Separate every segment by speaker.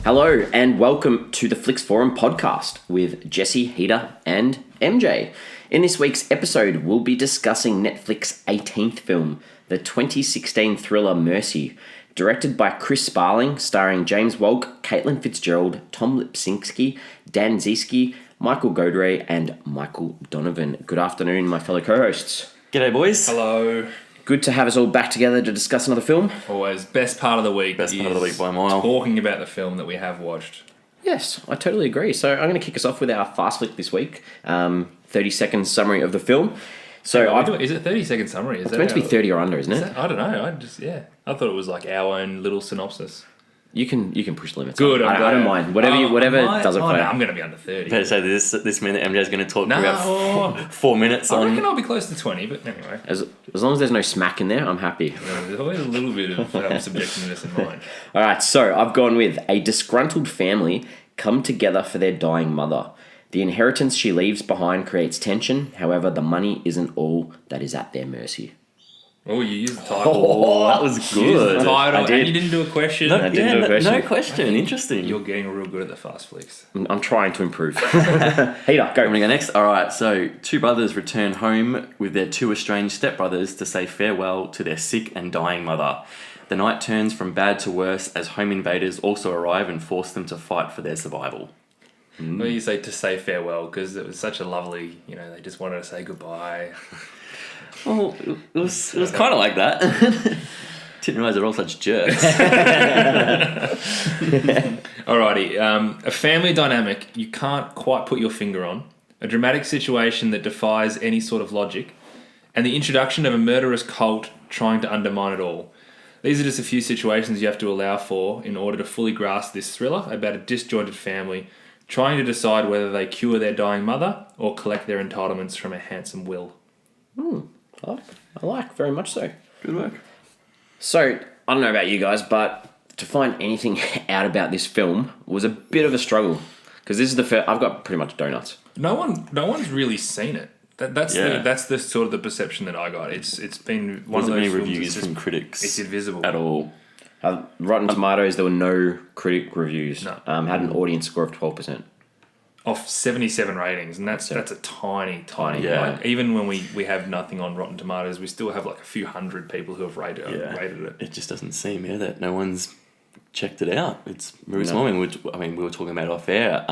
Speaker 1: Hello and welcome to the Flicks Forum podcast with Jesse, Heater and MJ. In this week's episode, we'll be discussing Netflix's 18th film, the 2016 thriller Mercy, directed by Chris Sparling, starring James Wolk, Caitlin FitzGerald, Tom Lipsinski, Dan Ziskie, Michael Godere and Michael Donovan. Good afternoon, my fellow co-hosts.
Speaker 2: G'day, boys.
Speaker 3: Hello.
Speaker 1: Good to have us all back together to discuss another film.
Speaker 3: Always best part of the week.
Speaker 2: Best part of the week by a mile.
Speaker 3: Talking about the film that we have watched.
Speaker 1: Yes, I totally agree. So I'm going to kick us off with our fast flick this week. 30-second summary of the film. So
Speaker 3: Is it 30-second summary?
Speaker 1: It's meant to be 30 or under, isn't it?
Speaker 3: I don't know. I thought it was like our own little synopsis.
Speaker 1: You can push the limits.
Speaker 3: Good.
Speaker 1: I don't mind. Whatever does it for you.
Speaker 3: I'm going to be under 30.
Speaker 2: Better say this minute MJ's going to talk for about 4 minutes
Speaker 3: I
Speaker 2: on...
Speaker 3: reckon I'll be close to 20, but anyway.
Speaker 1: As long as there's no smack in there, I'm happy.
Speaker 3: There's always a little bit of subjectiveness in mind.
Speaker 1: All right, so I've gone with a disgruntled family come together for their dying mother. The inheritance she leaves behind creates tension. However, the money isn't all that is at their mercy.
Speaker 3: Oh, you used the title.
Speaker 2: Oh, that was
Speaker 3: You used the
Speaker 2: good.
Speaker 3: title,
Speaker 1: I did.
Speaker 3: and you didn't do a question.
Speaker 1: I didn't do a question.
Speaker 2: No question. Interesting.
Speaker 3: You're getting real good at the fast flicks.
Speaker 1: I'm trying to improve. Heater, go.
Speaker 2: I'm going to go next. All right, so two brothers return home with their two estranged stepbrothers to say farewell to their sick and dying mother. The night turns from bad to worse as home invaders also arrive and force them to fight for their survival.
Speaker 3: Well, you say to say farewell because it was such a lovely, they just wanted to say goodbye.
Speaker 2: Well, it was kind of like that. Didn't realise they're all such jerks.
Speaker 3: Alrighty, a family dynamic you can't quite put your finger on, a dramatic situation that defies any sort of logic, and the introduction of a murderous cult trying to undermine it all. These are just a few situations you have to allow for in order to fully grasp this thriller about a disjointed family trying to decide whether they cure their dying mother or collect their entitlements from a handsome will.
Speaker 1: I like very much so.
Speaker 2: Good work.
Speaker 1: So, I don't know about you guys, but to find anything out about this film was a bit of a struggle. Because this is the first... I've got pretty much donuts.
Speaker 3: No one's really seen it. That's the sort of the perception that I got. It's been one of those
Speaker 2: many
Speaker 3: films
Speaker 2: reviews from critics.
Speaker 3: It's invisible
Speaker 2: At all.
Speaker 1: Rotten Tomatoes, there were no critic reviews.
Speaker 3: No.
Speaker 1: Had an audience score of 12%.
Speaker 3: Off 77 ratings, and that's a tiny.
Speaker 2: Yeah.
Speaker 3: Like, even when we have nothing on Rotten Tomatoes, we still have like a few hundred people who have rated it.
Speaker 2: It just doesn't seem that no one's checked it out. It's very small. We were talking about it off air.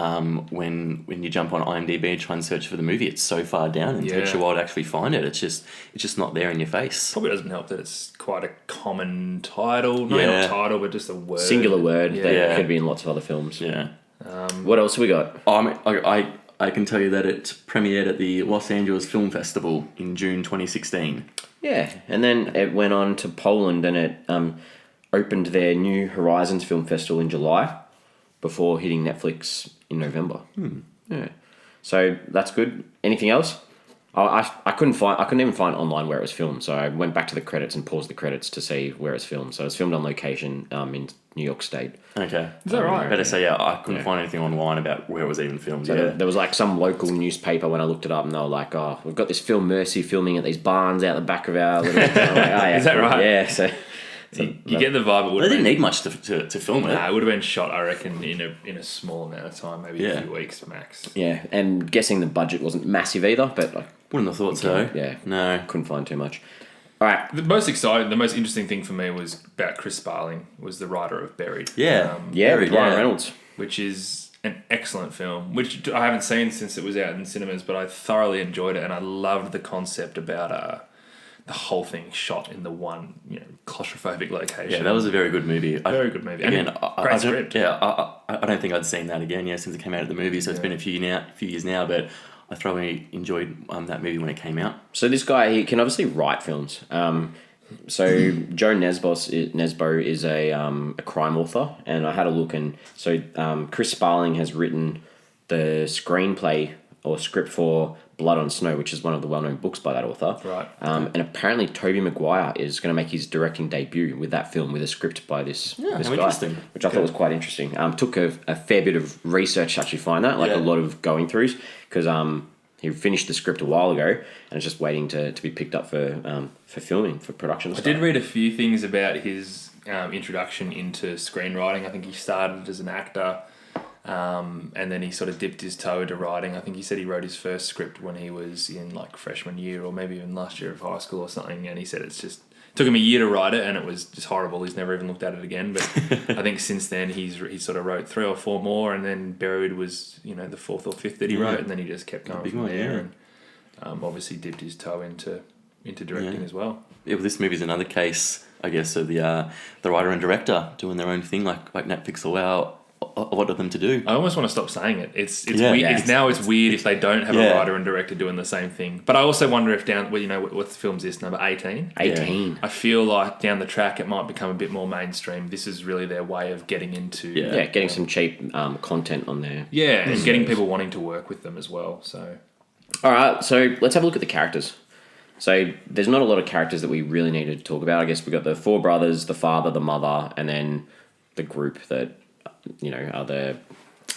Speaker 2: When you jump on IMDb and try and search for the movie, it's so far down, and it takes you a while to actually find it. It's just not there in your face.
Speaker 3: Probably doesn't help that it's quite a common title. Not a title, but just a word.
Speaker 1: Singular word that could be in lots of other films.
Speaker 2: Yeah.
Speaker 1: What else have we got?
Speaker 2: I can tell you that it premiered at the Los Angeles Film Festival in June 2016.
Speaker 1: Yeah, and then it went on to Poland and it opened their New Horizons Film Festival in July before hitting Netflix in November. Yeah, so that's good. Anything else? I couldn't even find online where it was filmed, so I went back to the credits and paused the credits to see where it's filmed. So it's filmed on location in New York State.
Speaker 2: Okay.
Speaker 3: Is that right?
Speaker 2: Better say, I couldn't find anything online about where it was even filmed.
Speaker 1: So there was like some local newspaper when I looked it up, and they were like, "Oh, we've got this film Mercy filming at these barns out the back of our little." Like, oh, yeah,
Speaker 3: Is that right?
Speaker 1: Yeah. So
Speaker 3: You get the vibe.
Speaker 2: They didn't need much to film it.
Speaker 3: Nah, it would have been shot, I reckon, in a small amount of time, maybe a few weeks max.
Speaker 1: yeah, and guessing the budget wasn't massive either, but like,
Speaker 2: Wouldn't have thought so.
Speaker 1: Yeah,
Speaker 2: No.
Speaker 1: couldn't find too much. All right,
Speaker 3: The most interesting thing for me was about Chris Sparling, was the writer of Buried.
Speaker 2: Yeah.
Speaker 1: Ryan Reynolds.
Speaker 3: Which is an excellent film, which I haven't seen since it was out in cinemas, but I thoroughly enjoyed it, and I loved the concept about the whole thing shot in the one claustrophobic location.
Speaker 2: Yeah, that was a very good movie.
Speaker 3: Very good movie.
Speaker 2: Again,
Speaker 3: Great script.
Speaker 2: I don't think I'd seen that again since it came out of the movie, so it's been a few years now, but I thoroughly enjoyed that movie when it came out.
Speaker 1: So this guy, he can obviously write films. So Joe Nesbo is a crime author, and I had a look, and so Chris Sparling has written the screenplay or script for Blood on Snow, which is one of the well-known books by that author.
Speaker 3: Right.
Speaker 1: And apparently Tobey Maguire is going to make his directing debut with that film, with a script by this guy,
Speaker 2: interesting.
Speaker 1: which I thought was quite interesting. Took a fair bit of research to actually find that, a lot of going throughs, because he finished the script a while ago, and it's just waiting to be picked up for filming, for production.
Speaker 3: I did read a few things about his introduction into screenwriting. I think he started as an actor, and then he sort of dipped his toe into writing. I think he said he wrote his first script when he was in like freshman year or maybe even last year of high school or something. And he said it's just took him a year to write it, and it was just horrible. He's never even looked at it again. But I think since then he sort of wrote 3 or 4 more, and then Buried was the 4th or 5th that he wrote, and then he just kept going from there. And obviously dipped his toe into directing as well.
Speaker 2: Yeah, well, this movie's another case, I guess, of the writer and director doing their own thing, like Netflix allow a lot of them to do.
Speaker 3: I almost want to stop saying it. It's weird. Yeah. It's weird if they don't have a writer and director doing the same thing. But I also wonder if what the film's this, number 18?
Speaker 1: 18.
Speaker 3: Yeah. I feel like down the track it might become a bit more mainstream. This is really their way of getting into...
Speaker 1: getting some cheap content on there.
Speaker 3: Yeah, and getting people wanting to work with them as well. So,
Speaker 1: all right, so let's have a look at the characters. So there's not a lot of characters that we really needed to talk about. I guess we've got the 4 brothers, the father, the mother, and then the group that... are the...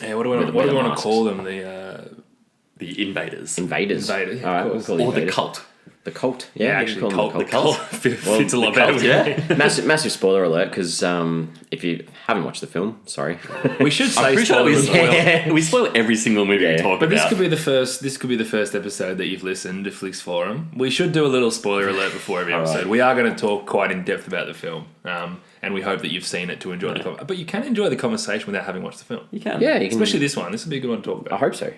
Speaker 3: Yeah, what do we want to call them? The
Speaker 2: invaders.
Speaker 3: Invaders.
Speaker 1: All right, we'll call
Speaker 2: or
Speaker 1: invaders.
Speaker 2: the cult.
Speaker 1: The cult.
Speaker 3: Yeah, actually, the cult.
Speaker 2: Fits a lot better. Yeah.
Speaker 1: Massive spoiler alert, because if you haven't watched the film, sorry.
Speaker 3: We should say spoilers.
Speaker 2: We spoil every single movie we talk about.
Speaker 3: But this could be the first episode that you've listened to Flix Forum. We should do a little spoiler alert before every episode. Right. We are going to talk quite in depth about the film. And we hope that you've seen it to enjoy the conversation. But you can enjoy the conversation without having watched the film.
Speaker 2: You can.
Speaker 1: Yeah,
Speaker 3: especially this one. This would be a good one to talk about.
Speaker 1: I hope so.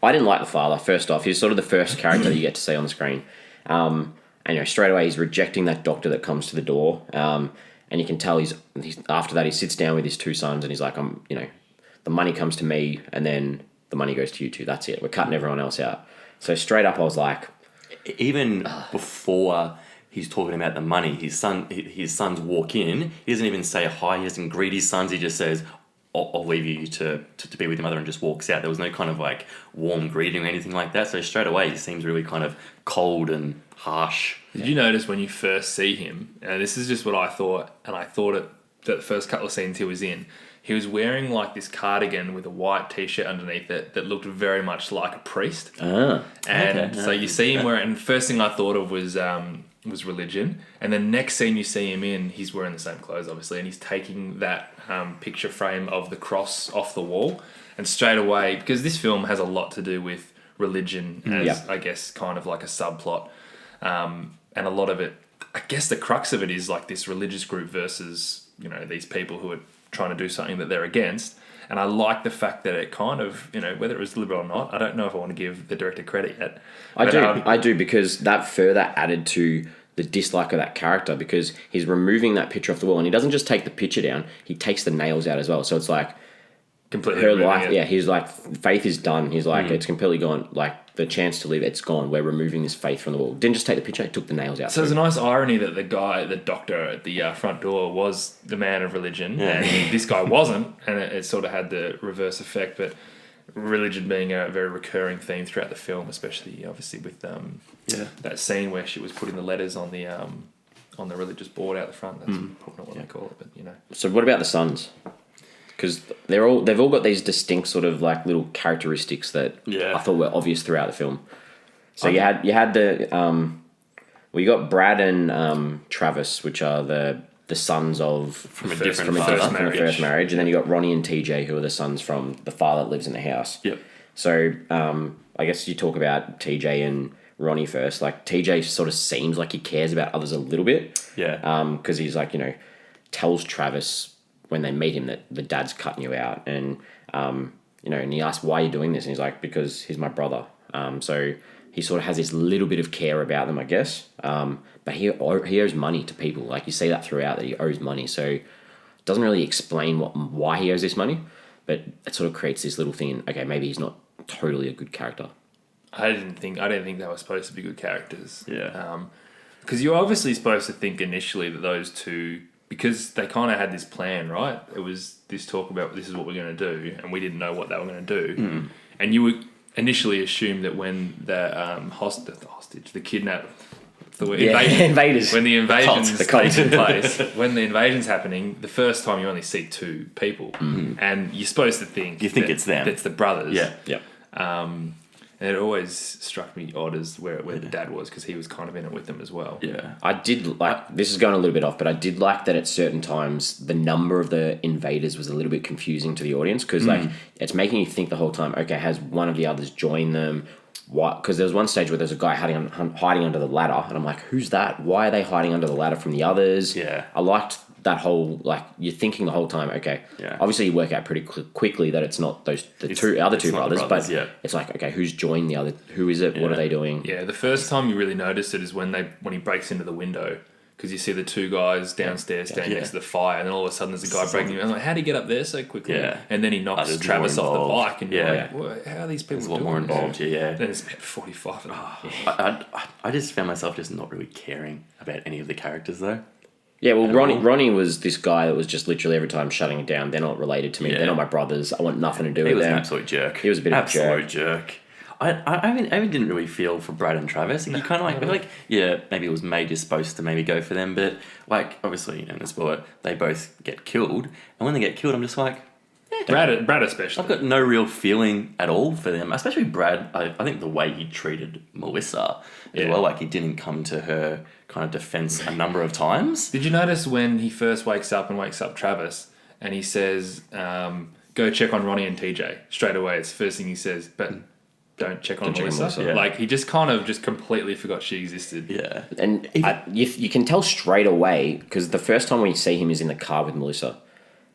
Speaker 1: I didn't like the father, first off. He's sort of the first character that you get to see on the screen. And straight away he's rejecting that doctor that comes to the door. And you can tell he's after that he sits down with his 2 sons and he's like, the money comes to me and then the money goes to you two. That's it. We're cutting everyone else out. So straight up I was like...
Speaker 2: Even before... he's talking about the money. His sons walk in. He doesn't even say hi. He doesn't greet his sons. He just says, I'll leave you to be with your mother, and just walks out. There was no kind of like warm greeting or anything like that. So straight away he seems really kind of cold and harsh.
Speaker 3: Did you notice when you first see him, and this is just what I thought, and I thought it that the first couple of scenes he was wearing like this cardigan with a white t-shirt underneath it that looked very much like a priest. So you see him wearing, and the first thing I thought of was religion, and then next scene you see him in, he's wearing the same clothes obviously, and he's taking that picture frame of the cross off the wall, and straight away, because this film has a lot to do with religion as I guess kind of like a subplot, and a lot of it, I guess the crux of it is like this religious group versus these people who are trying to do something that they're against. And I like the fact that it kind of, whether it was deliberate or not, I don't know if I want to give the director credit yet.
Speaker 1: I do, because that further added to the dislike of that character, because he's removing that picture off the wall, and he doesn't just take the picture down, he takes the nails out as well. So it's like
Speaker 3: completely
Speaker 1: her life. Yeah, he's like, faith is done. He's like, it's completely gone. Like the chance to live, it's gone. We're removing this faith from the wall. Didn't just take the picture, he took the nails out.
Speaker 3: So there's a nice irony that the doctor at the front door was the man of religion, and this guy wasn't, and it sort of had the reverse effect. But religion being a very recurring theme throughout the film, especially obviously with that scene where she was putting the letters on the religious board out the front. That's probably not what they call it, but
Speaker 1: So what about the sons? Because they've all got these distinct sort of like little characteristics that I thought were obvious throughout the film. So you had the you got Brad and Travis, which are the sons of
Speaker 2: from a
Speaker 1: first marriage, and then you got Ronnie and TJ, who are the sons from the father that lives in the house.
Speaker 2: Yep.
Speaker 1: So I guess you talk about TJ and Ronnie first. Like TJ sort of seems like he cares about others a little bit.
Speaker 2: Yeah.
Speaker 1: Because he's like, tells Travis when they meet him that the dad's cutting you out, and and he asks, why are you doing this? And he's like, because he's my brother. So he sort of has this little bit of care about them, I guess. But he owes money to people. Like you see that throughout, that he owes money. So it doesn't really explain why he owes this money, but it sort of creates this little thing. Okay, maybe he's not totally a good character.
Speaker 3: I didn't think they were supposed to be good characters.
Speaker 2: Yeah.
Speaker 3: Because you're obviously supposed to think initially that those two, because they kind of had this plan, right? It was this talk about this is what we're going to do, and we didn't know what they were going to do. And you would initially assume that when the
Speaker 1: invaders,
Speaker 3: when the invasion's
Speaker 1: the cult.
Speaker 3: taking place, when the invasion's happening, the first time you only see 2 people, and you're supposed to think
Speaker 2: it's them.
Speaker 3: It's the brothers.
Speaker 2: Yeah.
Speaker 1: Yeah.
Speaker 3: And it always struck me odd as where the dad was, because he was kind of in it with them as well.
Speaker 2: Yeah.
Speaker 1: I did like, this is going a little bit off, but I did like that at certain times the number of the invaders was a little bit confusing to the audience, because like it's making you think the whole time, okay, has one of the others joined them? What? Because there was one stage where there's a guy hiding under the ladder, and I'm like, who's that? Why are they hiding under the ladder from the others?
Speaker 2: Yeah.
Speaker 1: I liked that whole, like, you're thinking the whole time, okay, obviously you work out pretty quickly that it's not the other two brothers, but it's like, okay, who's joined the other, who is it, what are they doing?
Speaker 3: Yeah, the first time you really notice it is when he breaks into the window, because you see the two guys downstairs standing next to the fire, and then all of a sudden there's a guy breaking in. I'm like, how did he get up there so quickly?
Speaker 2: Yeah.
Speaker 3: And then he knocks Travis off the bike, and you're like, well, how are these people doing?
Speaker 2: There's a lot more involved, yeah.
Speaker 3: Then it's about 45.
Speaker 2: I just found myself just not really caring about any of the characters, though.
Speaker 1: Yeah, well, Ronnie was this guy that was just literally every time shutting it down. They're not related to me. They're not my brothers. I want nothing to do with them.
Speaker 2: He was an absolute jerk.
Speaker 1: He was a bit of a
Speaker 2: absolute jerk. I didn't really feel for Brad and Travis. You kind of like, maybe it was Major supposed to maybe go for them, but like obviously in the sport they both get killed, and when they get killed, I'm just like,
Speaker 3: Brad especially.
Speaker 2: I've got no real feeling at all for them, especially Brad. I think the way he treated Melissa as well, like he didn't come to her kind of defense a number of times.
Speaker 3: Did you notice when he first wakes up Travis, and he says, go check on Ronnie and TJ straight away? It's the first thing he says, but don't check on Melissa.
Speaker 2: Yeah.
Speaker 3: Like he just kind of just completely forgot she existed.
Speaker 2: Yeah.
Speaker 1: And you can tell straight away, because the first time we see him is in the car with Melissa.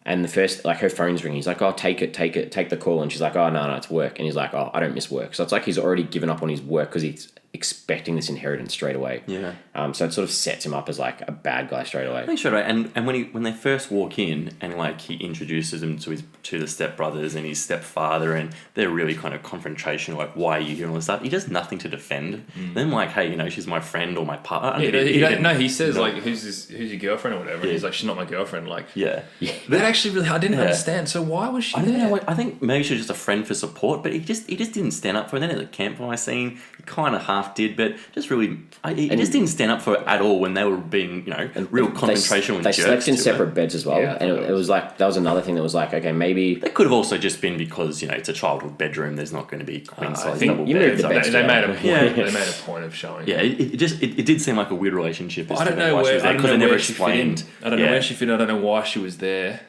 Speaker 1: And the first, like, her phone's ringing. He's like, oh, take the call. And she's like, oh, no, it's work. And he's like, oh, I don't miss work. So it's like he's already given up on his work because he's expecting this inheritance straight away.
Speaker 2: Yeah.
Speaker 1: So it sort of sets him up as, like, a bad guy straight away.
Speaker 2: I think straight away. And when they first walk in and, like, he introduces them to the stepbrothers and his stepfather, and they're really kind of confrontational, like, why are you here and all this stuff? He does nothing to defend them, like, hey, she's my friend or my partner.
Speaker 3: He says, like, who's your girlfriend or whatever. And he's like, she's not my girlfriend. Like, that actually really, I didn't understand. So why was she there?
Speaker 2: Know. I think maybe she was just a friend for support, but he just didn't stand up for it. And then at the campfire scene, he kind of half did, but just really, he just didn't stand up for it at all when they were being, real confrontational.
Speaker 1: They slept in separate beds as well, and it was like, that was another thing that was like, okay, maybe
Speaker 2: they could have also just been because it's a childhood bedroom. There's not going to be queen size double
Speaker 1: beds.
Speaker 3: They made a point. They made a point of showing.
Speaker 2: Yeah, it did seem like a weird relationship.
Speaker 3: I don't know where
Speaker 2: they never explained.
Speaker 3: I don't know where she fit. I don't know why she was there.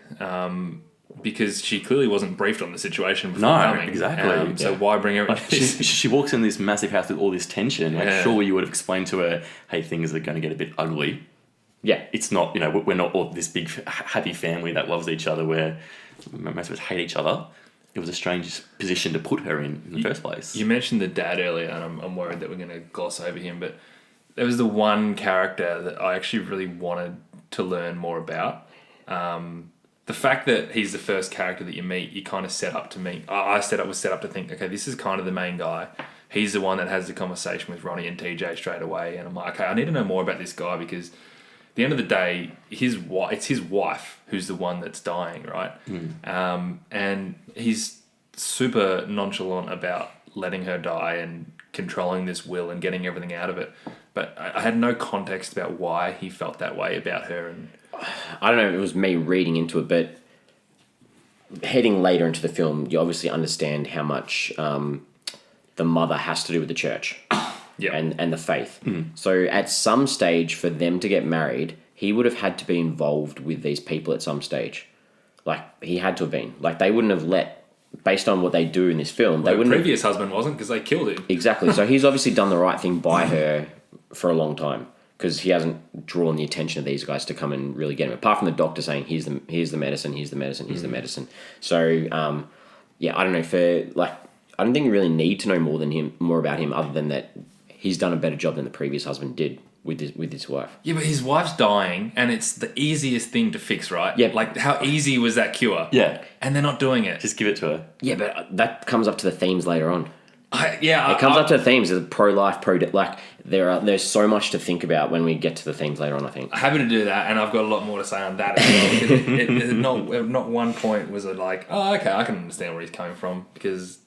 Speaker 3: Because she clearly wasn't briefed on the situation before coming.
Speaker 2: Exactly.
Speaker 3: So why bring her?
Speaker 2: She walks in this massive house with all this tension. Like, surely you would have explained to her, hey, things are going to get a bit ugly.
Speaker 1: Yeah.
Speaker 2: It's not, we're not all this big happy family that loves each other where most of us hate each other. It was a strange position to put her in the first place.
Speaker 3: You mentioned the dad earlier, and I'm worried that we're going to gloss over him, but there was the one character that I actually really wanted to learn more about. The fact that he's the first character that you meet, you kind of set up to meet. I was set up to think, okay, this is kind of the main guy. He's the one that has the conversation with Ronnie and TJ straight away, and I'm like, okay, I need to know more about this guy, because at the end of the day, it's his wife who's the one that's dying, right? And he's super nonchalant about letting her die and controlling this will and getting everything out of it. But I had no context about why he felt that way about her. And
Speaker 1: I don't know if it was me reading into it, but heading later into the film, you obviously understand how much the mother has to do with the church and the faith. So at some stage, for them to get married, he would have had to be involved with these people at some stage. Like, he had to have been. Like, they wouldn't have let, based on what they do in this film, they wouldn't.
Speaker 3: The previous husband wasn't, because they killed him.
Speaker 1: Exactly. So he's obviously done the right thing by her for a long time, because he hasn't drawn the attention of these guys to come and really get him. Apart from the doctor saying, here's the medicine, here's the medicine, here's the medicine. So, I don't know, I don't think we really need to know more about him, other than that he's done a better job than the previous husband did with his wife.
Speaker 3: Yeah, but his wife's dying, and it's the easiest thing to fix, right?
Speaker 1: Yeah.
Speaker 3: Like, how easy was that cure?
Speaker 2: Yeah.
Speaker 3: And they're not doing it.
Speaker 2: Just give it to her.
Speaker 1: Yeah, but that comes up to the themes later on.
Speaker 3: It
Speaker 1: comes up to the themes of pro-life, like there's so much to think about when we get to the themes later on, I think.
Speaker 3: Happy to do that, and I've got a lot more to say on that as well. Not one point was it like, oh, okay, I can understand where he's coming from, because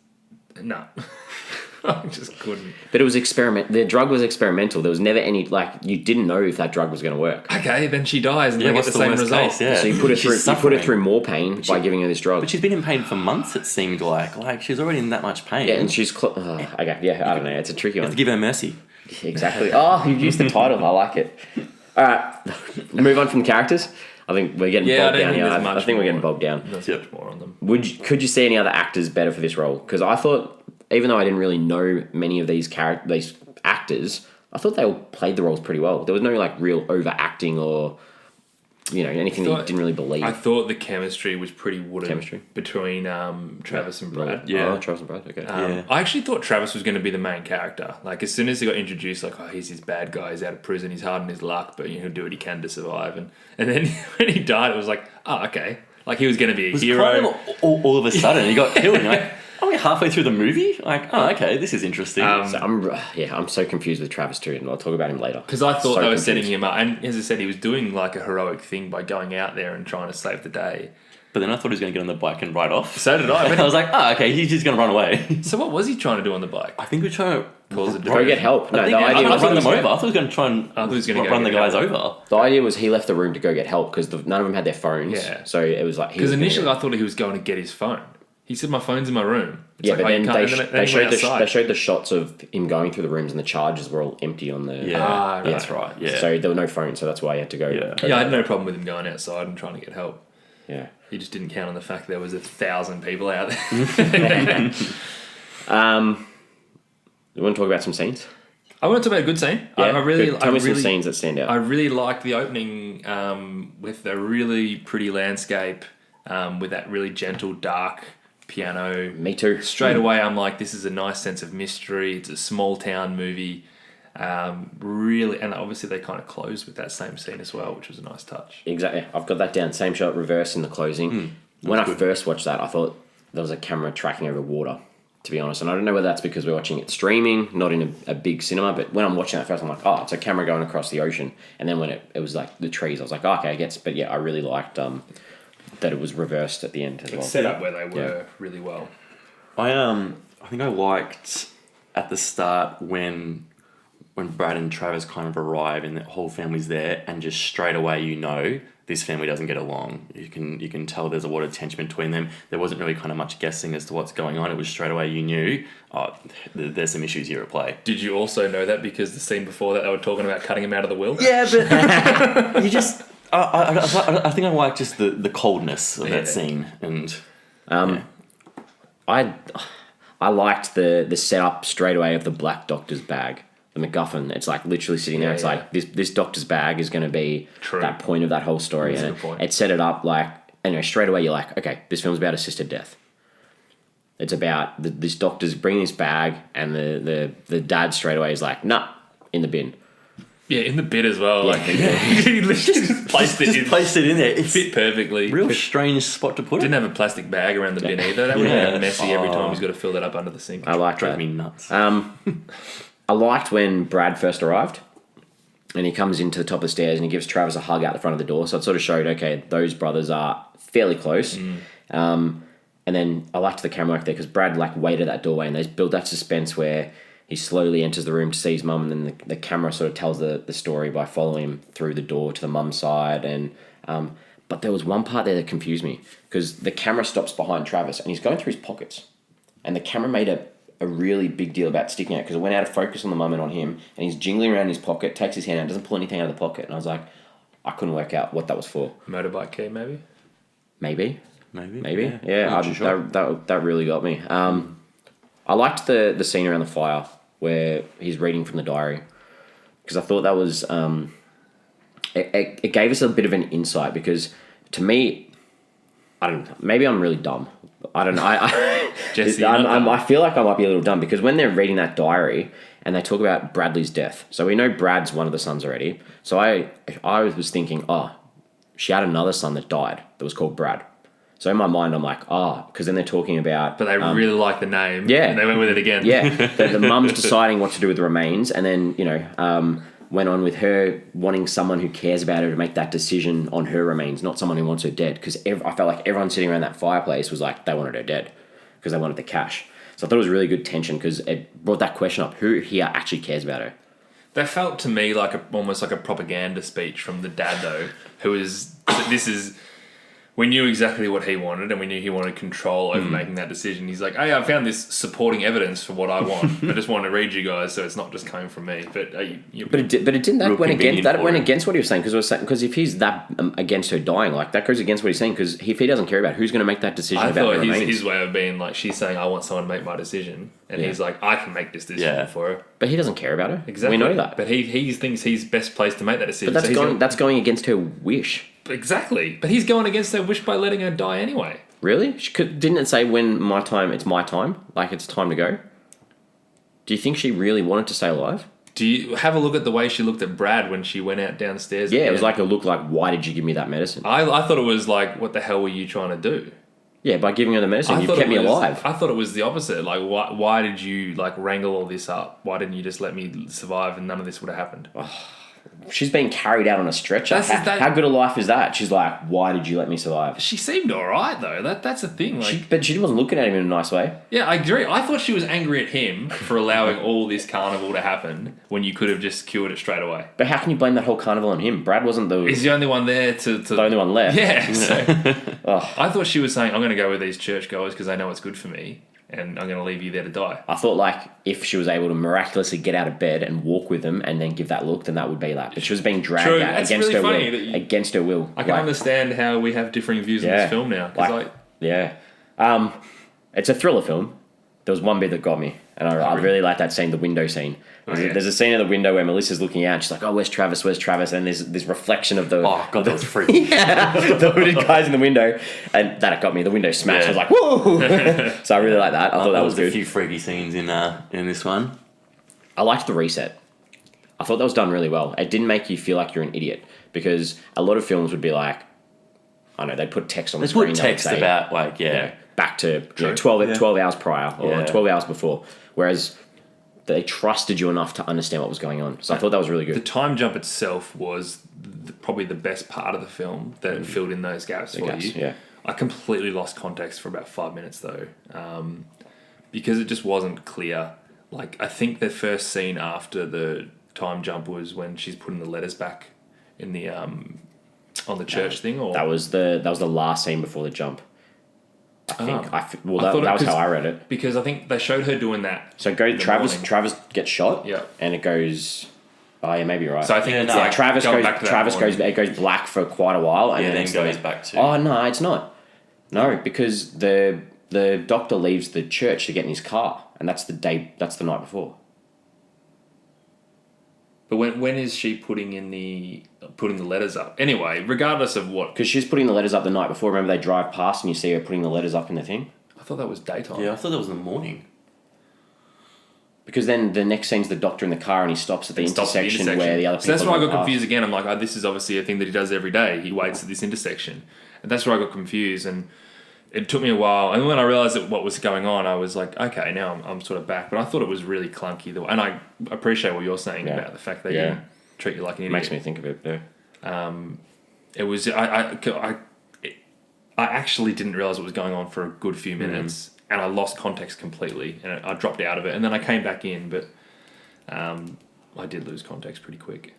Speaker 3: no. I just couldn't.
Speaker 1: But it was the drug was experimental. There was never any, like, you didn't know if that drug was going to work.
Speaker 3: Okay, then she dies and they get
Speaker 2: what's
Speaker 3: the
Speaker 2: the
Speaker 3: same
Speaker 2: worst
Speaker 3: result.
Speaker 2: case? Yeah.
Speaker 1: So you put her through more pain by giving her this drug.
Speaker 2: But she's been in pain for months, it seemed like. Like, she's already in that much pain.
Speaker 1: Yeah, and she's... okay, yeah, I don't know. It's a tricky
Speaker 2: You
Speaker 1: one.
Speaker 2: have to give her mercy.
Speaker 1: Exactly. Oh, you've used the title. I like it. All right, move on from the characters. I think we're getting bogged down here. I think we're getting bogged down.
Speaker 3: Not so much more on them.
Speaker 1: Could you see any other actors better for this role? Because I thought, even though I didn't really know many of these actors, I thought they all played the roles pretty well. There was no like real overacting or anything that you didn't really believe.
Speaker 3: I thought the chemistry was pretty wooden between Travis and Brad.
Speaker 1: Right. Yeah, Travis and Brad. Okay.
Speaker 3: I actually thought Travis was going to be the main character. Like, as soon as he got introduced, like, oh, he's this bad guy, he's out of prison, he's hard on his luck, but he'll do what he can to survive. And then when he died, it was like, oh, okay. Like, he was going to be a hero.
Speaker 2: Kind of all of a sudden, he got killed. And you're like, oh, we're halfway through the movie? Like, oh, okay, this is interesting.
Speaker 1: So I'm so confused with Travis too, and I'll talk about him later.
Speaker 3: Because I thought they were setting him up. And as I said, he was doing like a heroic thing by going out there and trying to save the day.
Speaker 2: But then I thought he was going to get on the bike and ride off.
Speaker 3: So did I.
Speaker 2: I was like, oh, okay, he's just going to run away.
Speaker 3: So what was he trying to do on the bike?
Speaker 2: I think we're trying to...
Speaker 1: Go get help. No, the idea
Speaker 2: I
Speaker 1: was
Speaker 2: run them over. I thought he was going to try and run the guys over.
Speaker 1: The idea was he left the room to go get help because none of them had their phones.
Speaker 3: Yeah.
Speaker 1: So it was like...
Speaker 3: Because initially I thought he was going to get his phone. He said, my phone's in my room.
Speaker 1: It's but then they showed the shots of him going through the rooms and the charges were all empty on the...
Speaker 2: Yeah, that's right. Yeah.
Speaker 1: So there were no phones, so that's why he had to go...
Speaker 3: Yeah, I had no problem with him going outside and trying to get help.
Speaker 1: Yeah.
Speaker 3: He just didn't count on the fact there was 1,000 people out there.
Speaker 1: You want to talk about some scenes?
Speaker 3: I want to talk about a good scene.
Speaker 1: Yeah, tell me some scenes that stand out.
Speaker 3: I really liked the opening with a really pretty landscape with that really gentle, dark piano.
Speaker 1: Me too.
Speaker 3: Straight away, I'm like, this is a nice sense of mystery. It's a small town movie. Really, and obviously they kind of closed with that same scene as well, which was a nice touch.
Speaker 1: Exactly. I've got that down. Same shot, reverse in the closing. When I first watched that, I thought there was a camera tracking over water, to be honest. And I don't know whether that's because we're watching it streaming, not in a big cinema, but when I'm watching that first, I'm like, oh, it's a camera going across the ocean. And then when it was like the trees, I was like, oh, okay, I guess. But yeah, I really liked that it was reversed at the end as well.
Speaker 3: Set up where they were really well.
Speaker 2: I think I liked at the start when Brad and Travis kind of arrive and the whole family's there, and just straight away this family doesn't get along. You can tell there's a lot of tension between them. There wasn't really kind of much guessing as to what's going on. It was straight away you knew, there's some issues here at play.
Speaker 3: Did you also know that because the scene before that they were talking about cutting him out of the will?
Speaker 2: Yeah, but you just... I think I like just the coldness of that scene. And
Speaker 1: I liked the setup straight away of the black doctor's bag. The MacGuffin, it's like literally sitting there. It's like this doctor's bag is going to be that point of that whole story, and it set it up like straight away. You're like, okay, this film's about assisted death. It's about this doctor's bringing this bag, and the dad straight away is like, nah, in the bin.
Speaker 3: Yeah, in the bin as well. Yeah. Like he just placed it in there. It fit perfectly.
Speaker 2: Real strange spot to put it.
Speaker 3: Didn't have a plastic bag around the bin either. That would have been messy every time he's got to fill that up under the sink.
Speaker 1: I like that.
Speaker 2: Drove me nuts.
Speaker 1: I liked when Brad first arrived and he comes into the top of the stairs and he gives Travis a hug out the front of the door. So it sort of showed, okay, those brothers are fairly close. And then I liked the camera work there because Brad waited at that doorway and they built that suspense where he slowly enters the room to see his mum, and then the camera sort of tells the story by following him through the door to the mum's side. And but there was one part there that confused me because the camera stops behind Travis and he's going through his pockets. And the camera made a really big deal about sticking out because it went out of focus on the mum and on him, and he's jingling around his pocket, takes his hand out, doesn't pull anything out of the pocket, and I was like, I couldn't work out what that was for.
Speaker 3: Motorbike key, maybe?
Speaker 1: Maybe.
Speaker 2: Yeah,
Speaker 1: sure. That really got me. I liked the scene around the fire where he's reading from the diary because I thought that was it gave us a bit of an insight because to me, I don't know, maybe I'm really dumb. I don't know.
Speaker 3: Jesse,
Speaker 1: I feel like I might be a little dumb because when they're reading that diary and they talk about Bradley's death, so we know Brad's one of the sons already. So I was thinking, she had another son that died that was called Brad. So in my mind, I'm like, because then they're talking about...
Speaker 3: But they really like the name.
Speaker 1: Yeah.
Speaker 3: And they went with it again.
Speaker 1: Yeah. the mum's deciding what to do with the remains, and then, went on with her wanting someone who cares about her to make that decision on her remains, not someone who wants her dead. Because I felt like everyone sitting around that fireplace was like, they wanted her dead because they wanted the cash. So I thought it was really good tension because it brought that question up: who here actually cares about her?
Speaker 3: That felt to me like almost like a propaganda speech from the dad, though, who is this is. We knew exactly what he wanted, and we knew he wanted control over making that decision. He's like, "Hey, I found this supporting evidence for what I want. I just want to read you guys, so it's not just coming from me." But
Speaker 1: But it didn't. That went against what he was saying because if he's that against her dying, like that goes against what he's saying. Because if he doesn't care about who's going to make that decision
Speaker 3: I
Speaker 1: about her
Speaker 3: thought
Speaker 1: remains.
Speaker 3: his way of being like, she's saying, "I want someone to make my decision," and he's like, "I can make this decision for her."
Speaker 1: But he doesn't care about her.
Speaker 3: Exactly,
Speaker 1: we know that.
Speaker 3: But he thinks he's best placed to make that decision.
Speaker 1: But that's going against her wish.
Speaker 3: Exactly, but he's going against her wish by letting her die anyway.
Speaker 1: Really? Didn't it say when my time? It's my time. Like it's time to go. Do you think she really wanted to stay alive?
Speaker 3: Do you have a look at the way she looked at Brad when she went out downstairs?
Speaker 1: Yeah, it was like a look like, why did you give me that medicine?
Speaker 3: I thought it was like, what the hell were you trying to do?
Speaker 1: Yeah, by giving her the medicine, you kept me alive.
Speaker 3: I thought it was the opposite. Like, why did you like wrangle all this up? Why didn't you just let me survive and none of this would have happened?
Speaker 1: She's being carried out on a stretcher. How good a life is that? She's like, why did you let me survive?
Speaker 3: She seemed alright though. That's the thing. Like,
Speaker 1: But she wasn't looking at him in a nice way.
Speaker 3: yeah, I agree. I thought she was angry at him for allowing all this carnival to happen when you could have just cured it straight away.
Speaker 1: But how can you blame that whole carnival on him? Brad wasn't
Speaker 3: He's the only one there to
Speaker 1: the only one left.
Speaker 3: Yeah. So I thought she was saying, I'm going to go with these churchgoers because they know it's good for me. And I'm going to leave you there to die.
Speaker 1: I thought, like, if she was able to miraculously get out of bed and walk with them and then give that look, then that would be that. But she was being dragged out against her will. Against her will.
Speaker 3: I can understand how we have differing views on this film now.
Speaker 1: It's a thriller film. There was one bit that got me. And I really like that scene, the window scene. There's a scene in the window where Melissa's looking out and she's like, oh, where's Travis? And there's this reflection of the...
Speaker 2: Oh, God, that was freaky.
Speaker 1: The hooded guys in the window. And that got me. The window smashed. I was like, whoa! So I really like that. I thought that was good.
Speaker 2: A few freaky scenes in this one.
Speaker 1: I liked the reset. I thought that was done really well. It didn't make you feel like you're an idiot. Because a lot of films would be like, I don't know, they'd put text on the screen.
Speaker 2: They put text about, like,
Speaker 1: back to 12 hours prior or 12 hours before. Whereas they trusted you enough to understand what was going on. So I thought that was really good.
Speaker 3: The time jump itself was probably the best part of the film that filled in those gaps for you.
Speaker 1: Yeah.
Speaker 3: I completely lost context for about 5 minutes though, because it just wasn't clear. Like I think the first scene after the time jump was when she's putting the letters back in the on the church thing. Or
Speaker 1: that was the last scene before the jump. I think. That was how I read it.
Speaker 3: Because I think they showed her doing that.
Speaker 1: So Travis gets shot.
Speaker 3: Yeah.
Speaker 1: And it goes. Oh yeah, maybe you're right.
Speaker 3: So I think
Speaker 1: Travis goes. It goes black for quite a while, and then
Speaker 2: goes back to.
Speaker 1: Oh no, it's not. No, because the doctor leaves the church to get in his car, and that's the night before.
Speaker 3: But when is she putting the letters up? Anyway, regardless of what...
Speaker 1: Because she's putting the letters up the night before. Remember, they drive past and you see her putting the letters up in the thing?
Speaker 3: I thought that was daytime.
Speaker 2: Yeah, I thought that was in the morning.
Speaker 1: Because then the next scene's the doctor in the car and he stops at the intersection where the other people...
Speaker 3: So that's where I got confused again. I'm like, oh, this is obviously a thing that he does every day. He waits at this intersection. And that's where I got confused. And it took me a while. And when I realised what was going on, I was like, okay, now I'm sort of back. But I thought it was really clunky. And I appreciate what you're saying about the fact that you treat you like an idiot.
Speaker 1: Makes me think of it, though.
Speaker 3: It was... I actually didn't realise what was going on for a good few minutes. And I lost context completely. And I dropped out of it. And then I came back in. But I did lose context pretty quick.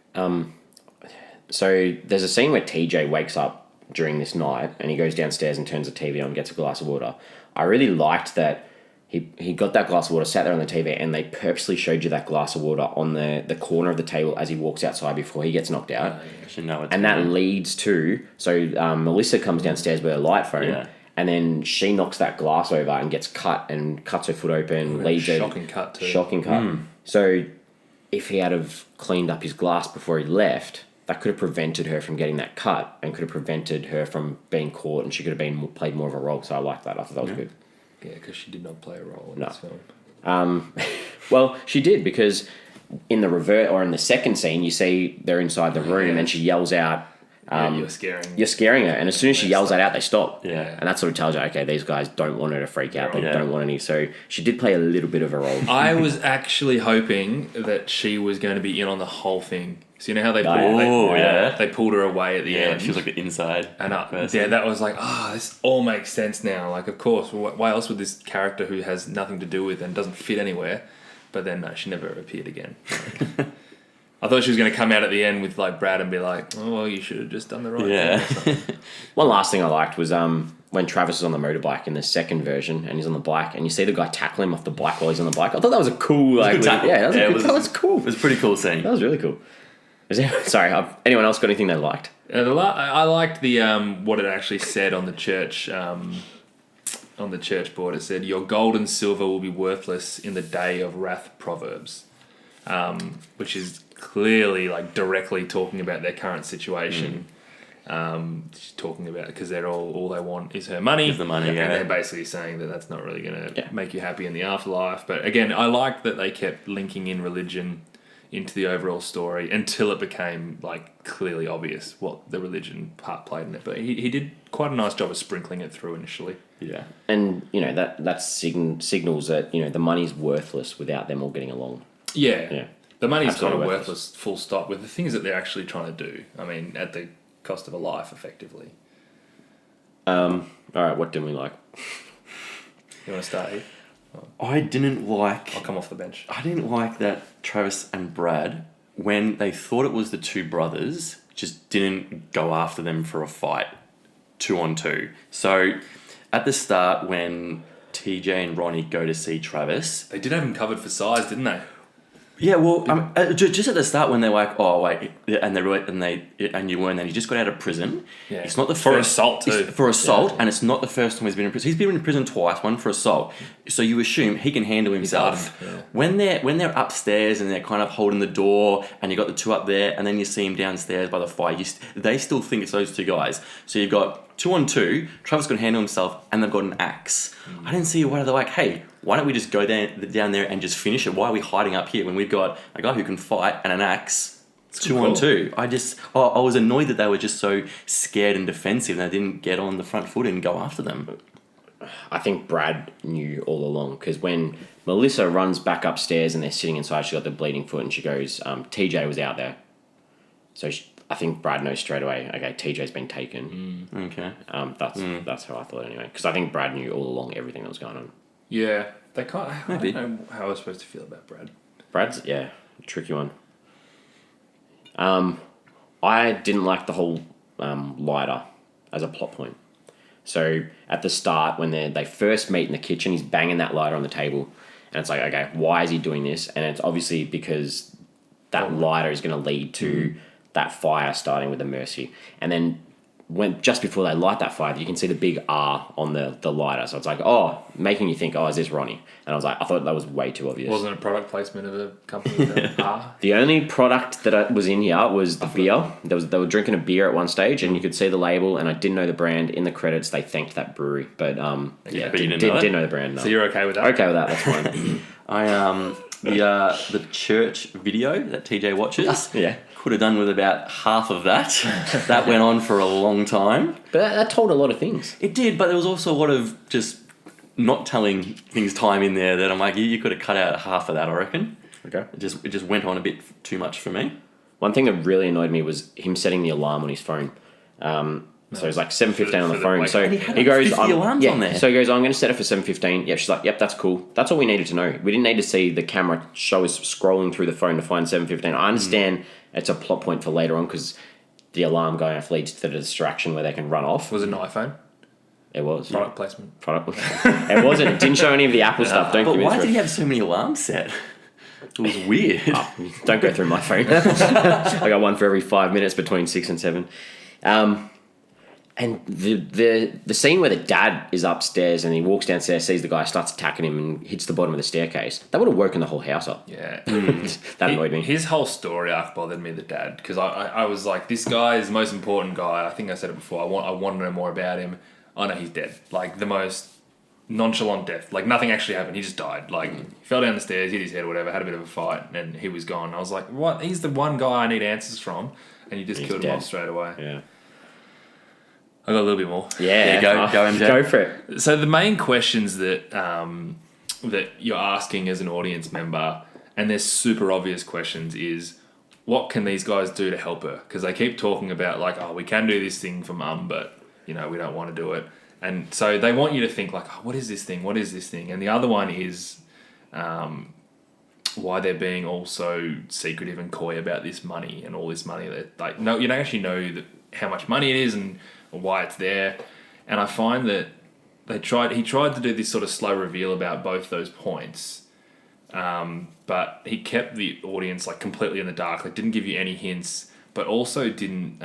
Speaker 1: So there's a scene where TJ wakes up during this night and he goes downstairs and turns the TV on and gets a glass of water. I really liked that he got that glass of water, sat there on the TV, and they purposely showed you that glass of water on the corner of the table as he walks outside before he gets knocked out. And that leads to... So Melissa comes downstairs with her light phone and then she knocks that glass over and gets cut and cuts her foot open.
Speaker 3: Shocking cut too.
Speaker 1: Shocking cut. So if he had have cleaned up his glass before he left... that could have prevented her from getting that cut and could have prevented her from being caught and she could have played more of a role. So I liked that. I thought that was good.
Speaker 3: Yeah, because she did not play a role in this film.
Speaker 1: Well, she did because in the in the second scene, you see they're inside the room and she yells out,
Speaker 3: You're scaring.
Speaker 1: You're scaring her, and as soon as she yells that out, they stop.
Speaker 2: Yeah.
Speaker 1: And that sort of tells you, okay, these guys don't want her to freak out. They don't want any. So she did play a little bit of a role.
Speaker 3: I was actually hoping that she was going to be in on the whole thing. So you know how they they pulled her away at the end.
Speaker 2: She was like the inside.
Speaker 3: And that was like, this all makes sense now. Like, of course, why else would this character who has nothing to do with and doesn't fit anywhere? But then no, she never appeared again. I thought she was going to come out at the end with like Brad and be like, "Oh, well, you should have just done the right thing."
Speaker 1: One last thing I liked was when Travis is on the motorbike in the second version and he's on the bike and you see the guy tackle him off the bike while he's on the bike. I thought that was a cool like that was cool.
Speaker 2: It was a pretty cool scene.
Speaker 1: That was really cool. Sorry, anyone else got anything they liked?
Speaker 3: I liked the what it actually said on the church board. It said, "Your gold and silver will be worthless in the day of wrath." Proverbs, which is clearly like directly talking about their current situation. She's talking about because they're all they want is her money.
Speaker 2: Is the money,
Speaker 3: and they're basically saying that that's not really going to make you happy in the afterlife. But again, I liked that they kept linking in religion into the overall story until it became like clearly obvious what the religion part played in it. But he did quite a nice job of sprinkling it through initially.
Speaker 1: Yeah, and that signals that the money's worthless without them all getting along.
Speaker 3: Yeah. The money's kind of worthless, full stop, with the things that they're actually trying to do. I mean, at the cost of a life, effectively.
Speaker 1: All right, what didn't we like?
Speaker 3: You want to start, Heath?
Speaker 2: I didn't like...
Speaker 3: I'll come off the bench.
Speaker 2: I didn't like that Travis and Brad, when they thought it was the two brothers, just didn't go after them for a fight 2-on-2. So, at the start, when TJ and Ronnie go to see Travis...
Speaker 3: They did have him covered for size, didn't they?
Speaker 2: Yeah, well, just at the start when they're like, oh wait, and he just got out of prison.
Speaker 3: Yeah.
Speaker 2: It's not the
Speaker 3: for
Speaker 2: first
Speaker 3: assault too.
Speaker 2: For assault, and it's not the first time he's been in prison. He's been in prison twice, one for assault. So you assume he can handle himself.
Speaker 3: Yeah.
Speaker 2: When they're upstairs and they're kind of holding the door, and you got the two up there, and then you see him downstairs by the fire. They still think it's those two guys. So you've got 2-on-2. Travis can handle himself, and they've got an axe. I didn't see why they're like, hey, why don't we just go down there and just finish it? Why are we hiding up here when we've got a guy who can fight and an axe? 2-on-2. I was annoyed that they were just so scared and defensive and they didn't get on the front foot and go after them.
Speaker 1: I think Brad knew all along because when Melissa runs back upstairs and they're sitting inside, she got the bleeding foot and she goes, TJ was out there. So I think Brad knows straight away, okay, TJ's been taken.
Speaker 2: Okay.
Speaker 1: That's how I thought anyway. Because I think Brad knew all along everything that was going on.
Speaker 3: Yeah, I don't know how I was supposed to feel about Brad.
Speaker 1: Brad's, a tricky one. I didn't like the whole lighter as a plot point. So at the start, when they first meet in the kitchen, he's banging that lighter on the table. And it's like, okay, why is he doing this? And it's obviously because that lighter is going to lead to that fire starting with the Mercy. And then just before they light that fire, you can see the big R on the lighter. So it's like, making you think, is this Ronnie? And I thought that was way too obvious.
Speaker 3: Wasn't a product placement of a company with R?
Speaker 1: The only product that was in here was the beer. They were drinking a beer at one stage, and you could see the label, and I didn't know the brand. In the credits, they thanked that brewery. But,
Speaker 2: but you
Speaker 1: didn't know the brand, no.
Speaker 3: So you're okay with that?
Speaker 1: Okay with that, that's fine.
Speaker 2: The church video that TJ watches...
Speaker 1: Yeah.
Speaker 2: Could have done with about half of that. That went on for a long time.
Speaker 1: But that told a lot of things.
Speaker 2: It did, but there was also a lot of just not telling things time in there that I'm like, you could have cut out half of that, I reckon.
Speaker 1: Okay.
Speaker 2: It just went on a bit too much for me.
Speaker 1: One thing that really annoyed me was him setting the alarm on his phone. So it's like 7:15 on the phone. So he goes,
Speaker 2: 50 alarms on there.
Speaker 1: So he goes, I'm going to set it for 7:15. Yep, she's like, yep, that's cool. That's all we needed to know. We didn't need to see the camera show us scrolling through the phone to find 7:15. I understand it's a plot point for later on because the alarm going off leads to the distraction where they can run off.
Speaker 3: Was it an iPhone?
Speaker 1: It was.
Speaker 3: Product placement.
Speaker 1: It wasn't. It didn't show any of the Apple stuff.
Speaker 2: But why did he have so many alarms set? It was weird.
Speaker 1: Don't go through my phone. I got one for every 5 minutes between 6 and 7. And the scene where the dad is upstairs and he walks downstairs, sees the guy, starts attacking him and hits the bottom of the staircase. That would have woken the whole house up.
Speaker 3: Yeah.
Speaker 1: That annoyed me.
Speaker 3: His whole story arc bothered me, the dad, because I was like, this guy is the most important guy. I think I said it before. I want to know more about him. I know he's dead. Like, the most nonchalant death. Like, nothing actually happened. He just died. Like, he fell down the stairs, hit his head or whatever, had a bit of a fight, and he was gone. I was like, what? He's the one guy I need answers from, and you just killed him off straight away.
Speaker 1: Yeah.
Speaker 3: I got a little bit more.
Speaker 1: Yeah,
Speaker 2: go MJ.
Speaker 1: Go for it.
Speaker 3: So the main questions that that you're asking as an audience member, and they're super obvious questions, is what can these guys do to help her? Because they keep talking about like, oh, we can do this thing for mum, but we don't want to do it. And so they want you to think like, oh, what is this thing? What is this thing? And the other one is why they're being all so secretive and coy about this money and all this money that like no, you don't actually know how much money it is and why it's there. And I find that he tried to do this sort of slow reveal about both those points, but he kept the audience like completely in the dark. Like didn't give you any hints, but also didn't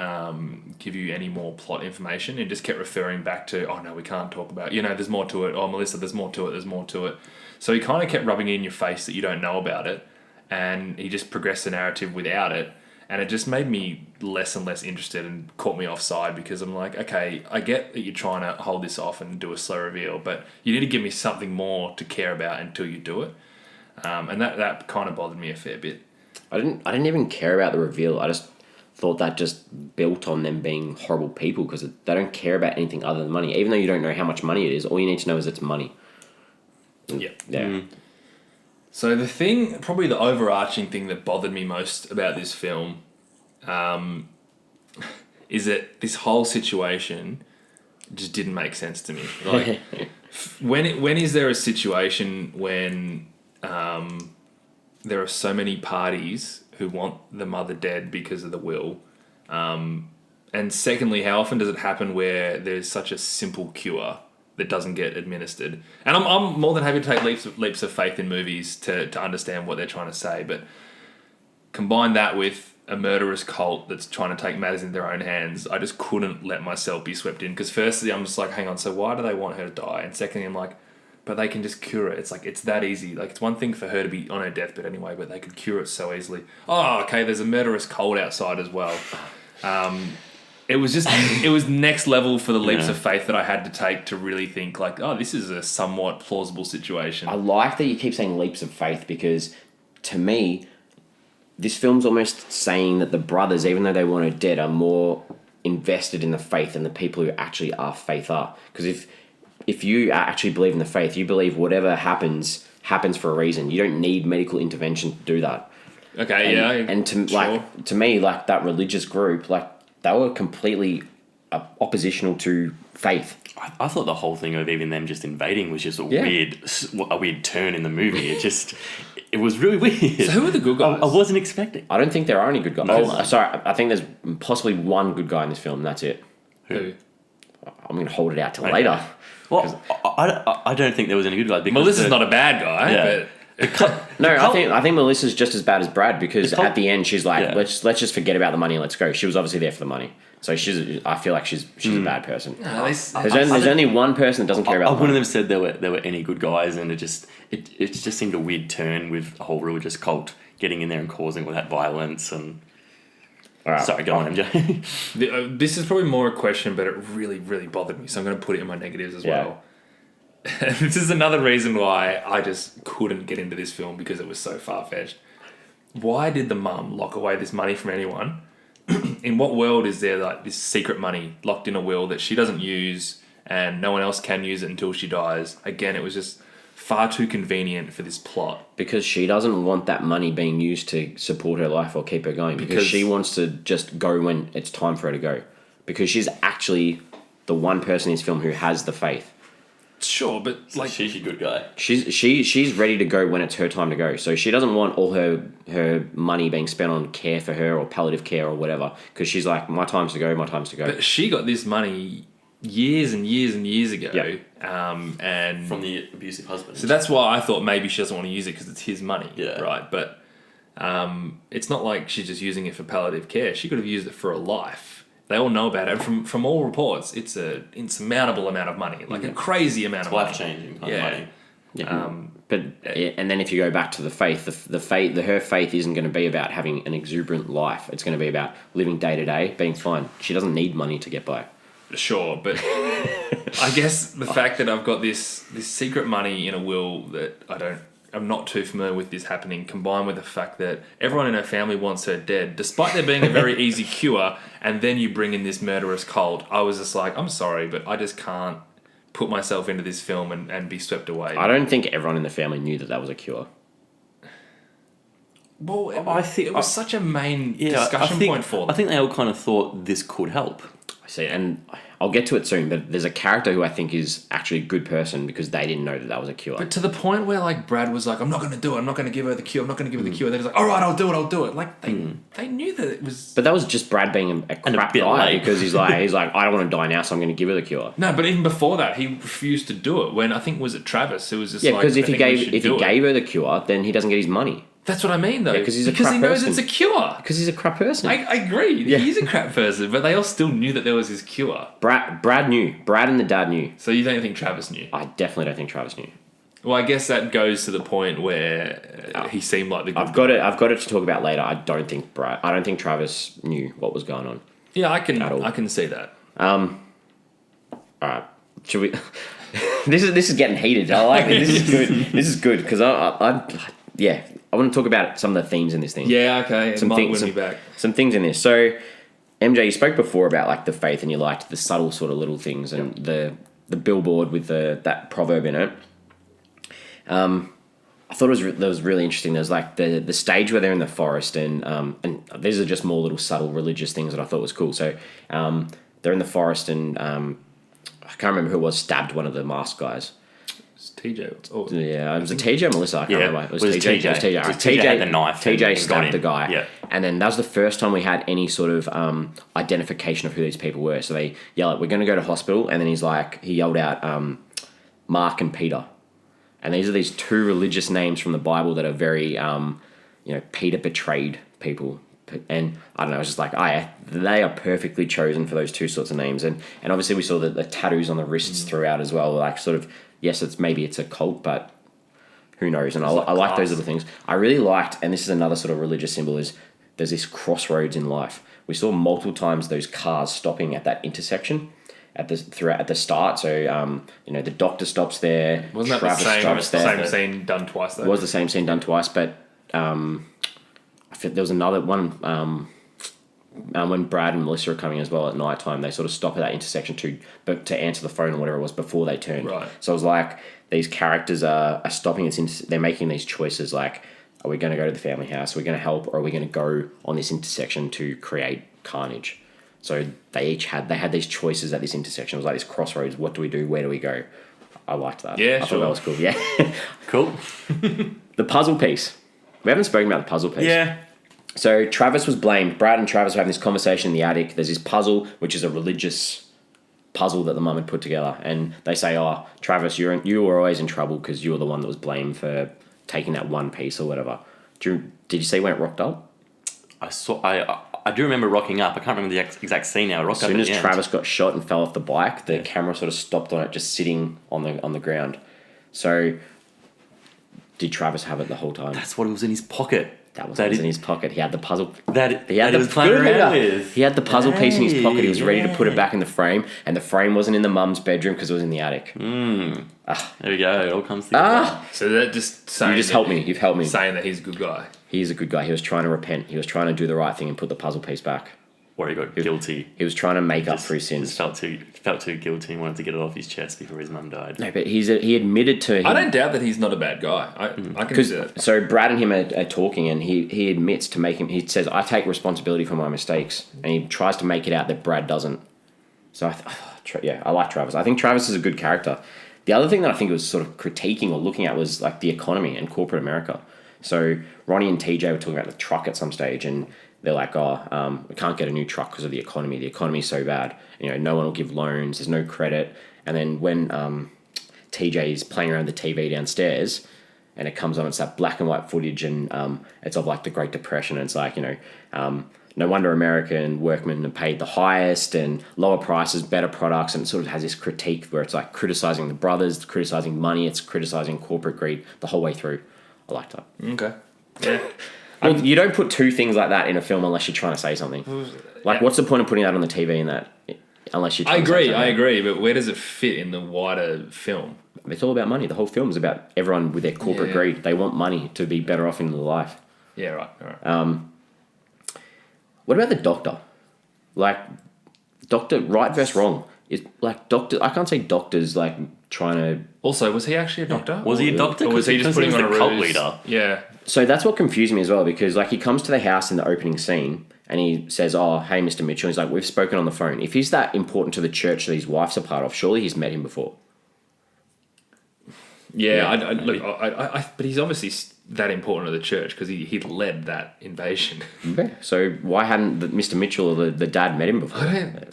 Speaker 3: give you any more plot information, and just kept referring back to, oh no, we can't talk about, there's more to it. Oh, Melissa, there's more to it. There's more to it. So he kind of kept rubbing it in your face that you don't know about it, and he just progressed the narrative without it. And it just made me less and less interested and caught me offside, because I'm like, okay, I get that you're trying to hold this off and do a slow reveal, but you need to give me something more to care about until you do it. And that kind of bothered me a fair bit.
Speaker 1: I didn't even care about the reveal. I just thought that just built on them being horrible people, because they don't care about anything other than money. Even though you don't know how much money it is, all you need to know is it's money.
Speaker 3: Yeah.
Speaker 1: Mm.
Speaker 3: So probably the overarching thing that bothered me most about this film is that this whole situation just didn't make sense to me. Like, when is there a situation when there are so many parties who want the mother dead because of the will? And secondly, how often does it happen where there's such a simple cure that doesn't get administered? And I'm more than happy to take leaps of faith in movies to understand what they're trying to say, but combine that with a murderous cult that's trying to take matters in their own hands, I just couldn't let myself be swept in. Because firstly, I'm just like, hang on, so why do they want her to die? And secondly, I'm like, but they can just cure it. It's like, it's that easy. Like, it's one thing for her to be on her deathbed anyway, but they could cure it so easily. Oh, okay, there's a murderous cult outside as well. It was next level for the leaps of faith that I had to take to really think like, oh, this is a somewhat plausible situation.
Speaker 1: I like that you keep saying leaps of faith, because to me, this film's almost saying that the brothers, even though they want her dead, are more invested in the faith than the people who actually are faith are. Because if you actually believe in the faith, you believe whatever happens for a reason. You don't need medical intervention to do that.
Speaker 3: Okay,
Speaker 1: And to me, like that religious group, like they were completely oppositional to faith.
Speaker 2: I thought the whole thing of even them just invading was just a weird turn in the movie. It was really weird.
Speaker 3: So who are the good guys?
Speaker 2: I wasn't expecting.
Speaker 1: I don't think there are any good guys.
Speaker 2: No.
Speaker 1: Sorry, I think there's possibly one good guy in this film. That's it.
Speaker 3: Who?
Speaker 1: I'm going to hold it out till later.
Speaker 2: Well, I don't think there was any good guys.
Speaker 3: Melissa's not a bad guy, but
Speaker 1: I think Melissa's just as bad as Brad, because at the end she's like, let's just forget about the money and let's go. She was obviously there for the money, so I feel like she's a bad person. There's only one person that doesn't care about.
Speaker 2: I wouldn't have said there were any good guys, and it just seemed a weird turn with a whole religious cult getting in there and causing all that violence. And sorry, go on, MJ.
Speaker 3: This is probably more a question, but it really, really bothered me, so I'm going to put it in my negatives as well. This is another reason why I just couldn't get into this film, because it was so far-fetched. Why did the mum lock away this money from anyone? In what world is there like this secret money locked in a will that she doesn't use and no one else can use it until she dies? Again, it was just far too convenient for this plot.
Speaker 1: Because she doesn't want that money being used to support her life or keep her going. Because she wants to just go when it's time for her to go. Because she's actually the one person in this film who has the faith.
Speaker 3: Sure, but like
Speaker 2: she's a good guy.
Speaker 1: She's ready to go when it's her time to go. So she doesn't want all her money being spent on care for her or palliative care or whatever. Because she's like, my time's to go.
Speaker 3: But she got this money years and years and years ago.
Speaker 1: Yep.
Speaker 3: And
Speaker 2: from the abusive husband.
Speaker 3: So that's why I thought maybe she doesn't want to use it because it's his money.
Speaker 2: Yeah.
Speaker 3: Right. But it's not like she's just using it for palliative care. She could have used it for a life. They all know about it. From all reports, it's an insurmountable amount of money, like a crazy amount of money.
Speaker 2: Life-changing kind of money.
Speaker 1: Yeah. And then if you go back to the faith, her faith isn't going to be about having an exuberant life. It's going to be about living day to day, being fine. She doesn't need money to get by.
Speaker 3: Sure, but I guess the fact that I've got this secret money in a will that I am not too familiar with this happening, combined with the fact that everyone in her family wants her dead, despite there being a very easy cure, and then you bring in this murderous cult, I was just like, I'm sorry, but I just can't put myself into this film and be swept away.
Speaker 1: I don't think everyone in the family knew that was a cure.
Speaker 3: Well, I think it was such a main discussion point for them.
Speaker 2: I think they all kind of thought this could help.
Speaker 1: I see, and I'll get to it soon, but there's a character who I think is actually a good person because they didn't know that was a cure.
Speaker 3: But to the point where, like, Brad was like, I'm not going to do it. I'm not going to give her the cure. I'm not going to give her the cure. Then he's like, all right, I'll do it. Like, they knew that it was...
Speaker 1: But that was just Brad being a crap guy because he's like, I don't want to die now, so I'm going to give her the cure.
Speaker 3: No, but even before that, he refused to do it. When, I think, was it Travis who was just like...
Speaker 1: Yeah, because if he gave her the cure, then he doesn't get his money.
Speaker 3: That's what I mean, though.
Speaker 1: Yeah, because he
Speaker 3: knows it's a cure.
Speaker 1: Because he's a crap person.
Speaker 3: I agree. Yeah. He's a crap person, but they all still knew that there was his cure.
Speaker 1: Brad knew. Brad and the dad knew.
Speaker 3: So you don't think Travis knew?
Speaker 1: I definitely don't think Travis knew.
Speaker 3: Well, I guess that goes to the point where he seemed like the good guy.
Speaker 1: I've got it to talk about later. I don't think Travis knew what was going on.
Speaker 3: Yeah, I can see that.
Speaker 1: All right. Should we? This is getting heated. I like it. This is good. This is good because I want to talk about some of the themes in this thing.
Speaker 3: Yeah, okay. It might win me back.
Speaker 1: Some things in this. So, MJ, you spoke before about like the faith, and you liked the subtle sort of little things, and the billboard with that proverb in it. I thought that was really interesting. There's like the stage where they're in the forest, and these are just more little subtle religious things that I thought was cool. So, they're in the forest, and I can't remember who it was stabbed one of the masked guys.
Speaker 3: TJ.
Speaker 1: Yeah, it was a TJ or Melissa. I can't remember. It was TJ.
Speaker 2: TJ.
Speaker 1: It was TJ.
Speaker 2: TJ had the knife.
Speaker 1: TJ stabbed the guy.
Speaker 2: Yeah.
Speaker 1: And then that was the first time we had any sort of identification of who these people were. So they yell out, "We're going to go to hospital." And then he yelled out, Mark and Peter. And these are these two religious names from the Bible that are very, Peter betrayed people. And I don't know, it's just like, they are perfectly chosen for those two sorts of names. And obviously we saw the tattoos on the wrists throughout as well, like sort of, yes, maybe it's a cult, but who knows? And I like those little things. I really liked, and this is another sort of religious symbol, is there's this crossroads in life. We saw multiple times those cars stopping at that intersection at the start. So, the doctor stops there.
Speaker 3: Wasn't that the same scene done twice, though?
Speaker 1: It was the same scene done twice, but I think there was another one when Brad and Melissa are coming as well at night time. They sort of stop at that intersection to answer the phone or whatever it was before they turn.
Speaker 3: Right.
Speaker 1: So it was like these characters are stopping. They're making these choices like, are we going to go to the family house? Are we going to help? Or are we going to go on this intersection to create carnage? So they had these choices at this intersection. It was like this crossroads. What do we do? Where do we go? I liked that.
Speaker 3: Yeah,
Speaker 1: I thought that was cool. Yeah.
Speaker 2: Cool.
Speaker 1: The puzzle piece. We haven't spoken about the puzzle piece.
Speaker 2: Yeah.
Speaker 1: So Travis was blamed. Brad and Travis were having this conversation in the attic. There's this puzzle, which is a religious puzzle that the mum had put together. And they say, oh, Travis, you were always in trouble because you were the one that was blamed for taking that one piece or whatever. Did you see when it rocked up?
Speaker 2: I do remember rocking up. I can't remember the exact scene now.
Speaker 1: As soon as Travis got shot and fell off the bike, the camera sort of stopped on it just sitting on the ground. So did Travis have it the whole time?
Speaker 2: That's what was in his pocket.
Speaker 1: That was in his pocket. He had the puzzle.
Speaker 2: He was playing around with.
Speaker 1: He had the puzzle piece in his pocket. He was ready to put it back in the frame, and the frame wasn't in the mum's bedroom because it was in the attic.
Speaker 2: There we go. It all comes together.
Speaker 3: So that just saying
Speaker 1: you just helped me. You've helped me.
Speaker 3: Saying that he's a good guy.
Speaker 1: He is a good guy. He was trying to repent. He was trying to do the right thing and put the puzzle piece back.
Speaker 2: Or he got guilty.
Speaker 1: He was trying to make up for his sins.
Speaker 2: Just felt too guilty and wanted to get it off his chest before his mum died.
Speaker 1: No, but he admitted to him.
Speaker 3: I don't doubt that he's not a bad guy. I can see that.
Speaker 1: So Brad and him are talking, and he admits to make him. He says, "I take responsibility for my mistakes," and he tries to make it out that Brad doesn't. So I like Travis. I think Travis is a good character. The other thing that I think was sort of critiquing or looking at was like the economy and corporate America. So Ronnie and TJ were talking about the truck at some stage, and they're like, we can't get a new truck because of the economy. The economy's so bad. No one will give loans. There's no credit. And then when TJ is playing around the TV downstairs and it comes on, it's that black and white footage, and it's of like the Great Depression. And it's like, no wonder American workmen are paid the highest and lower prices, better products. And it sort of has this critique where it's like criticizing the brothers, criticizing money, it's criticizing corporate greed the whole way through. I liked that.
Speaker 3: Okay. Yeah.
Speaker 1: Well, you don't put two things like that in a film unless you're trying to say something. Like, what's the point of putting that on the TV in that? Unless you're trying to say something?
Speaker 3: I agree, but where does it fit in the wider film?
Speaker 1: it's all about money. The whole film is about everyone with their corporate greed. They want money to be better off in their life.
Speaker 3: Yeah, right.
Speaker 1: What about the doctor? Like, doctor, right versus wrong. Is like doctor. I can't say doctors like trying to.
Speaker 3: Also, was he actually a doctor?
Speaker 2: Was he a doctor?
Speaker 3: Or was he just putting on a
Speaker 2: cult
Speaker 3: ruse?
Speaker 2: leader?
Speaker 3: Yeah.
Speaker 1: So that's what confused me as well, because like he comes to the house in the opening scene and he says, "Oh, hey, Mr. Mitchell." He's like, "We've spoken on the phone." If he's that important to the church that his wife's a part of, surely he's met him before.
Speaker 3: Yeah, but he's obviously that important to the church because he led that invasion.
Speaker 1: Yeah. So why hadn't Mr. Mitchell or the dad met him before?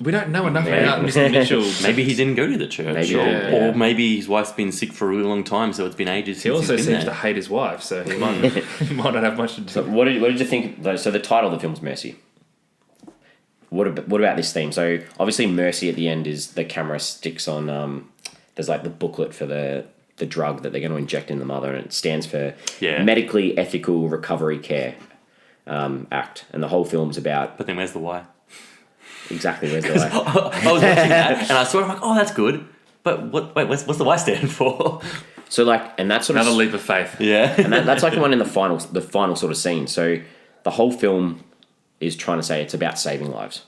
Speaker 3: We don't know enough about Mr. Mitchell.
Speaker 2: Maybe he didn't go to the church,
Speaker 1: Maybe,
Speaker 2: or maybe his wife's been sick for a really long time, so it's been ages.
Speaker 3: He
Speaker 2: since
Speaker 3: also
Speaker 2: he's been
Speaker 3: seems
Speaker 2: there.
Speaker 3: to hate his wife, so he might not have much to do.
Speaker 1: So what did you think? So the title of the film's Mercy. What about this theme? So obviously Mercy at the end is the camera sticks on. There's like the booklet for the drug that they're going to inject in the mother, and it stands for Medically Ethical Recovery Care Act, and the whole film's about.
Speaker 2: But then where's the why?
Speaker 1: Exactly, where's the why?
Speaker 2: I was watching that and I saw it. I'm like, oh, that's good. But what's the why stand for?
Speaker 1: So like, and that's sort
Speaker 3: Another
Speaker 1: of
Speaker 3: leap of faith.
Speaker 2: Yeah,
Speaker 1: and that's like the one in the final sort of scene. So the whole film is trying to say it's about saving lives.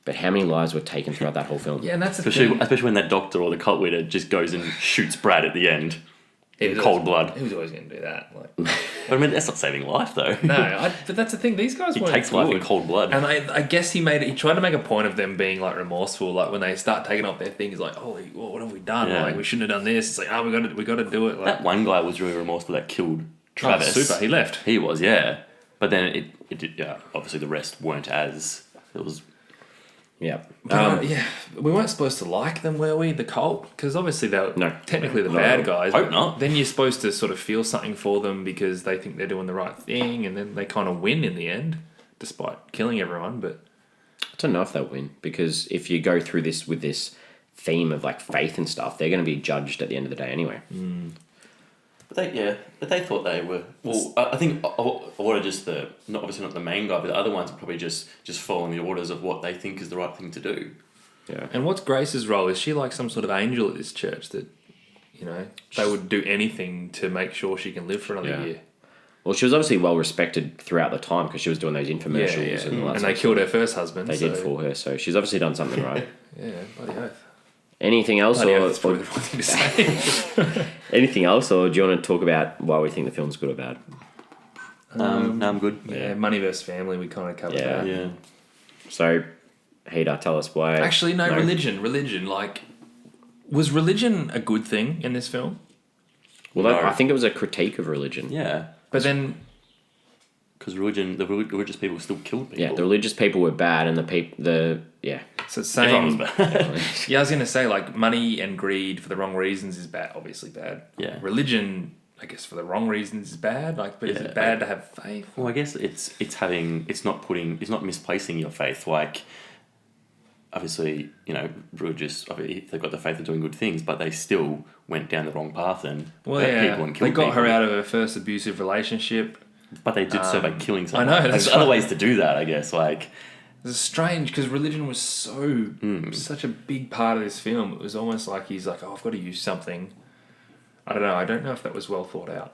Speaker 1: But how many lives were taken throughout that whole film?
Speaker 3: Yeah, and that's the
Speaker 2: especially
Speaker 3: thing.
Speaker 2: when that doctor or the cult leader just goes and shoots Brad at the end in cold blood.
Speaker 3: He was always going to do that. Like,
Speaker 2: But I mean, that's not saving life, though.
Speaker 3: no, but that's the thing. These guys
Speaker 2: He
Speaker 3: weren't
Speaker 2: takes life in
Speaker 3: good.
Speaker 2: cold blood.
Speaker 3: And I guess he tried to make a point of them being like remorseful. Like when they start taking off their things, like, holy, what have we done?
Speaker 2: Yeah.
Speaker 3: Like we shouldn't have done this. It's like, oh, we got to do it. Like,
Speaker 2: That one guy was really remorseful that killed Travis.
Speaker 3: super. He left.
Speaker 2: He was, yeah. But then it did, yeah. Obviously, the rest weren't as. It was.
Speaker 1: Yeah.
Speaker 3: But, we weren't supposed to like them, were we? The cult, because obviously they were technically the bad guys.
Speaker 2: Hope not.
Speaker 3: Then you're supposed to sort of feel something for them because they think they're doing the right thing, and then they kind of win in the end, despite killing everyone. But
Speaker 1: I don't know if they'll win, because if you go through this with this theme of like faith and stuff, they're going to be judged at the end of the day anyway.
Speaker 2: But they thought they were. Well, I think a lot of just obviously not the main guy, but the other ones are probably just following the orders of what they think is the right thing to do.
Speaker 1: Yeah.
Speaker 3: And what's Grace's role? Is she like some sort of angel at this church that, they would do anything to make sure she can live for another year?
Speaker 1: Well, she was obviously well respected throughout the time because she was doing those infomercials and all that.
Speaker 3: And they killed her first husband.
Speaker 1: They did for her, so she's obviously done something right.
Speaker 3: Yeah, bloody oath.
Speaker 1: Anything else,
Speaker 3: Bloody oath is probably the wrong thing to say.
Speaker 1: anything else, or do you want to talk about why we think the film's good or bad?
Speaker 2: No, I'm good.
Speaker 3: Yeah, money versus family. We kind of covered that.
Speaker 2: Yeah.
Speaker 1: So, Heater, tell us why.
Speaker 3: Actually, no. Religion. Like, was religion a good thing in this film?
Speaker 1: Well, I think it was a critique of religion.
Speaker 2: Yeah.
Speaker 3: But then,
Speaker 2: because the religious people still killed people.
Speaker 1: Yeah, the religious people were bad, and
Speaker 3: so
Speaker 2: Everyone
Speaker 3: saying,
Speaker 2: was bad.
Speaker 3: yeah, I was gonna say like money and greed for the wrong reasons is bad. Obviously bad.
Speaker 2: Yeah.
Speaker 3: Religion, I guess, for the wrong reasons is bad. Like, but is it bad to have faith?
Speaker 2: Well, I guess it's not misplacing your faith. Like, obviously, religious, they've got the faith of doing good things, but they still went down the wrong path and hurt people and killed
Speaker 3: they got
Speaker 2: people.
Speaker 3: her out of her first abusive relationship.
Speaker 2: But they did so by killing someone.
Speaker 3: I know, that's
Speaker 2: There's other
Speaker 3: right.
Speaker 2: ways to do that, I guess. Like,
Speaker 3: It's strange because religion was such a big part of this film. It was almost like he's like, oh, I've got to use something. I don't know. I don't know if that was well thought out.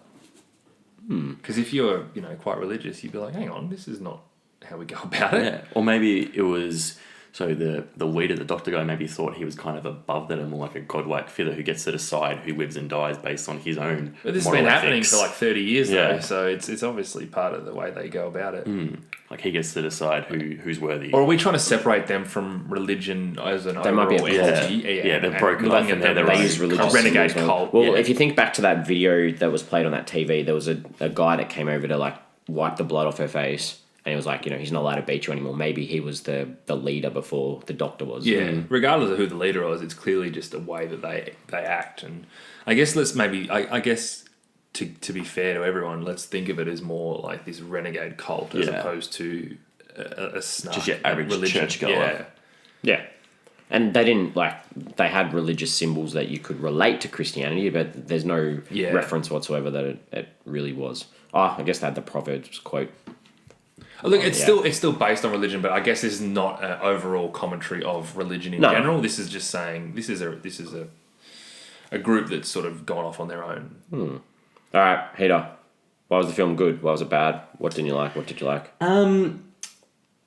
Speaker 3: Because if you're, quite religious, you'd be like, hang on, this is not how we go about it.
Speaker 2: yeah. Or maybe it was. So the leader, the doctor guy, maybe thought he was kind of above that and more like a godlike figure who gets to decide who lives and dies based on his own.
Speaker 3: But this has
Speaker 2: moral
Speaker 3: been happening
Speaker 2: ethics.
Speaker 3: for like 30 years
Speaker 2: Yeah.
Speaker 3: though, so it's obviously part of the way they go about it.
Speaker 2: Like he gets to decide who's worthy.
Speaker 3: Or are we trying to separate them from religion as an
Speaker 1: They might be
Speaker 3: overall
Speaker 1: a cult.
Speaker 3: entity?
Speaker 2: Yeah, they're
Speaker 3: and
Speaker 2: broken
Speaker 3: looking
Speaker 2: off
Speaker 3: at
Speaker 2: and they're
Speaker 3: them
Speaker 2: their
Speaker 3: as
Speaker 2: own
Speaker 1: use religious
Speaker 3: a renegade
Speaker 1: symbols,
Speaker 3: cult.
Speaker 1: Well,
Speaker 2: Yeah.
Speaker 1: if you think back to that video that was played on that TV, there was a guy that came over to like wipe the blood off her face, and he was like, he's not allowed to beat you anymore. Maybe he was the leader before the doctor was.
Speaker 3: Yeah, regardless of who the leader was, it's clearly just a way that they act. And I guess I guess to be fair to everyone, let's think of it as more like this renegade cult as opposed to a snark,
Speaker 2: Just your average
Speaker 3: religion.
Speaker 2: churchgoer.
Speaker 1: Yeah. And they didn't they had religious symbols that you could relate to Christianity, but there's no reference whatsoever that it really was. I guess they had the Proverbs quote.
Speaker 3: Look, it's still based on religion, but I guess this is not an overall commentary of religion in general. This is just saying this is a a group that's sort of gone off on their own.
Speaker 1: All right, Heater. Why was the film good? Why was it bad? What didn't you like? What did you like?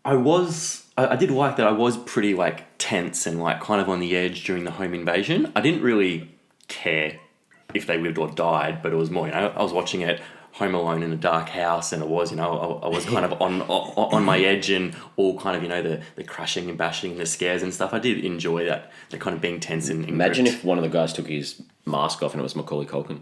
Speaker 2: I did like that I was pretty like tense and like kind of on the edge during the home invasion. I didn't really care if they lived or died, but it was more, you know, I was watching it home alone in a dark house, and it was, you know, I was kind of on my edge, and all kind of, you know, the crashing and bashing, the scares and stuff. I did enjoy that, the kind of being tense and
Speaker 1: Imagine if one of the guys took his mask off and it was Macaulay Culkin.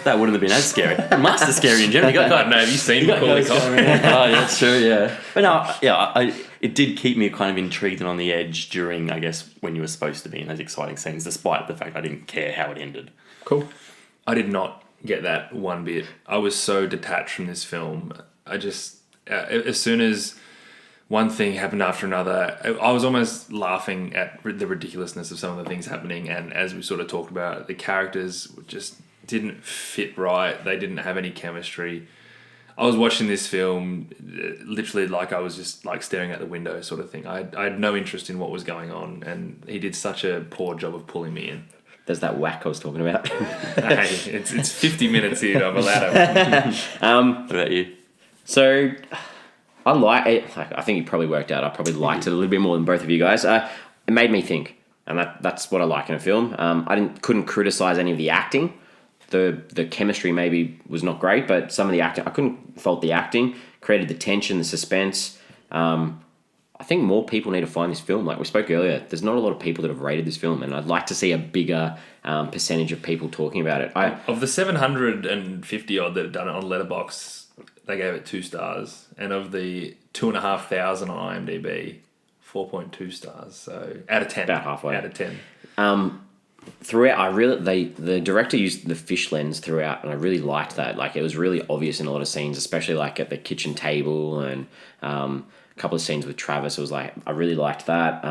Speaker 2: That wouldn't have been as scary. Masks are scary in general.
Speaker 3: I don't know. Have you seen Macaulay Culkin?
Speaker 2: Oh, yeah, that's true. Yeah, but no, yeah, it did keep me kind of intrigued and on the edge during, I guess, when you were supposed to be in those exciting scenes, despite the fact I didn't care how it ended.
Speaker 1: Cool.
Speaker 3: I did not get that one bit. I was so detached from this film. I just, as soon as one thing happened after another, I was almost laughing at the ridiculousness of some of the things happening. And as we sort of talked about, the characters just didn't fit right. They didn't have any chemistry. I was watching this film literally like I was just like staring at the window sort of thing. I had no interest in what was going on, and he did such a poor job of pulling me in.
Speaker 1: There's that whack I was talking about.
Speaker 3: Hey, it's 50 minutes in. I'm allowed to.
Speaker 2: What about you?
Speaker 1: So, I like it. I think it probably worked out. I probably liked it a little bit more than both of you guys. It made me think, and that's what I like in a film. I couldn't criticize any of the acting. The chemistry maybe was not great, but some of the acting, I couldn't fault the acting. Created the tension, the suspense. I think more people need to find this film. Like we spoke earlier, there's not a lot of people that have rated this film, and I'd like to see a bigger percentage of people talking about it.
Speaker 3: Of the 750 odd that have done it on Letterboxd, they gave it 2 stars, and of the 2,500 on IMDb, 4.2 stars. So out of 10,
Speaker 1: about halfway
Speaker 3: out of 10.
Speaker 1: Throughout, the director used the fish lens throughout, and I really liked that. Like it was really obvious in a lot of scenes, especially like at the kitchen table and a couple of scenes with Travis. It was like I really liked that.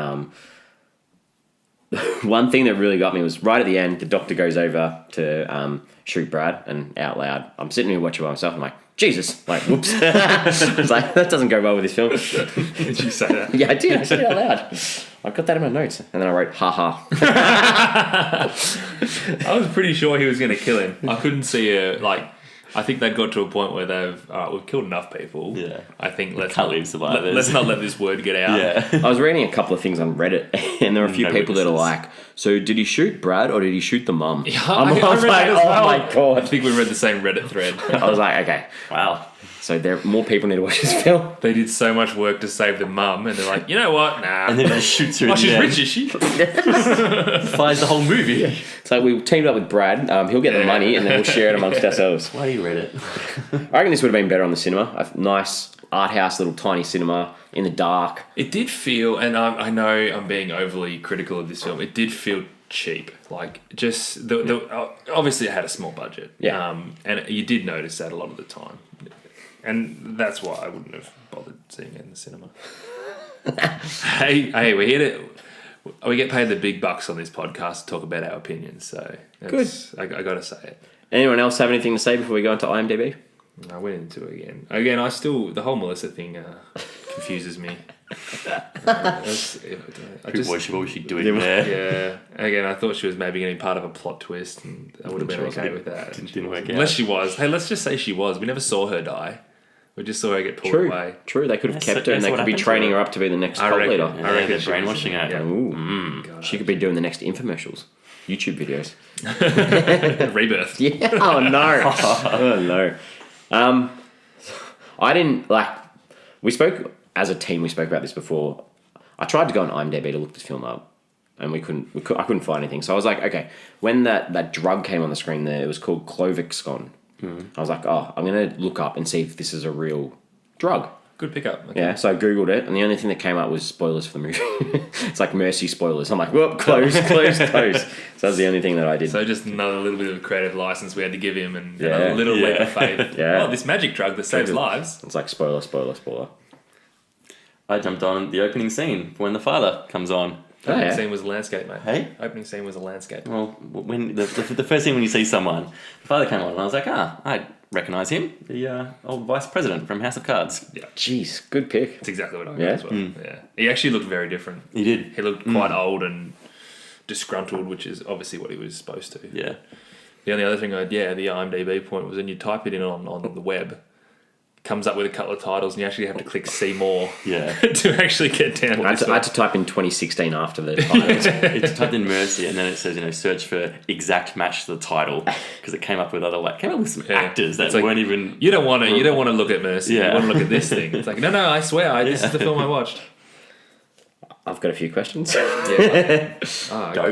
Speaker 1: One thing that really got me was right at the end, the doctor goes over to shoot Brad, and out loud, I'm sitting here watching by myself. I'm like, Jesus, like whoops. It's like that doesn't go well with this film.
Speaker 3: Did you say that?
Speaker 1: Yeah, I did. I said it out loud. I got that in my notes, and then I wrote, "Ha ha."
Speaker 3: I was pretty sure he was going to kill him. I couldn't see I think they got to a point where we've killed enough people.
Speaker 2: Yeah.
Speaker 3: I think
Speaker 2: let's not
Speaker 3: let this word get out.
Speaker 2: Yeah.
Speaker 1: I was reading a couple of things on Reddit, and there are a few people that are like, "So did he shoot Brad or did he shoot the mum?"
Speaker 3: Yeah,
Speaker 1: I was
Speaker 3: read
Speaker 1: like,
Speaker 3: that as
Speaker 1: "Oh
Speaker 3: well.
Speaker 1: my god!"
Speaker 3: I think we read the same Reddit thread.
Speaker 1: I was like, "Okay,
Speaker 2: Wow.
Speaker 1: so more people need to watch this film."
Speaker 3: They did so much work to save the mum, and they're like, you know what? Nah.
Speaker 2: And then he shoots her.
Speaker 3: Oh, she's rich, is she?
Speaker 2: Fires the whole movie.
Speaker 1: Yeah. So we teamed up with Brad. He'll get the money, and then we'll share it amongst ourselves.
Speaker 2: Why do you read it?
Speaker 1: I reckon this would have been better on the cinema. A nice art house, little tiny cinema in the dark.
Speaker 3: It did feel, and I know I'm being overly critical of this film, it did feel cheap. Like, just, obviously it had a small budget.
Speaker 1: Yeah.
Speaker 3: And you did notice that a lot of the time. And that's why I wouldn't have bothered seeing it in the cinema. Hey, we're here to... We get paid the big bucks on this podcast to talk about our opinions, so...
Speaker 1: Good.
Speaker 3: I got to say it.
Speaker 1: Anyone else have anything to say before we go into IMDb?
Speaker 3: I went into it again. Again, the whole Melissa thing confuses me.
Speaker 2: What was she doing there?
Speaker 3: Yeah. Again, I thought she was maybe going to be part of a plot twist, and I would have been okay with that.
Speaker 2: Didn't work out.
Speaker 3: Unless she was. Hey, let's just say she was. We never saw her die. We just saw her get pulled away.
Speaker 1: True. They could have kept her, and they could be training her up to be the next cult leader.
Speaker 3: I reckon
Speaker 2: they're brainwashing her.
Speaker 3: Yeah.
Speaker 1: Ooh.
Speaker 3: God,
Speaker 1: She could be doing the next infomercials, YouTube videos.
Speaker 3: Rebirth.
Speaker 1: Yeah. Oh no. Oh no. I didn't like. We spoke as a team. We spoke about this before. I tried to go on IMDb to look this film up, and I couldn't find anything. So I was like, okay. When that drug came on the screen, there it was called Clovexon. I was like, oh, I'm gonna look up and see if this is a real drug.
Speaker 3: Good pickup. Okay.
Speaker 1: Yeah, so I googled it, and the only thing that came up was spoilers for the movie. It's like Mercy spoilers. I'm like, whoop, close. So that's the only thing that I did.
Speaker 3: So just another little bit of creative license we had to give him, and
Speaker 1: Yeah.
Speaker 3: a little leap of faith.
Speaker 1: Yeah.
Speaker 3: Oh, this magic drug that saves lives.
Speaker 1: It's like spoiler.
Speaker 2: I jumped on the opening scene when the father comes on.
Speaker 3: Opening scene was a landscape, mate.
Speaker 2: Hey?
Speaker 3: Opening scene was a landscape.
Speaker 2: Well, when the first thing when you see someone, the father came on, and I was like, I recognise him, the old vice president from House of Cards.
Speaker 3: Yeah.
Speaker 1: Jeez, good pick.
Speaker 3: That's exactly what I got
Speaker 1: Yeah?
Speaker 3: as well. Yeah. He actually looked very different.
Speaker 2: He did.
Speaker 3: He looked quite old and disgruntled, which is obviously what he was supposed to.
Speaker 2: Yeah.
Speaker 3: The only other thing the IMDb point was when you type it in on the web, comes up with a couple of titles and you actually have to click see more to actually get down.
Speaker 1: I had to type in 2016 after the titles.
Speaker 2: It's typed in Mercy and then it says, search for exact match to the title because it came up with some actors that weren't even...
Speaker 3: You don't want to look at Mercy.
Speaker 2: Yeah.
Speaker 3: You want to look at this thing. It's like, no, I swear, this is the film I watched.
Speaker 1: I've got a few questions.
Speaker 2: Go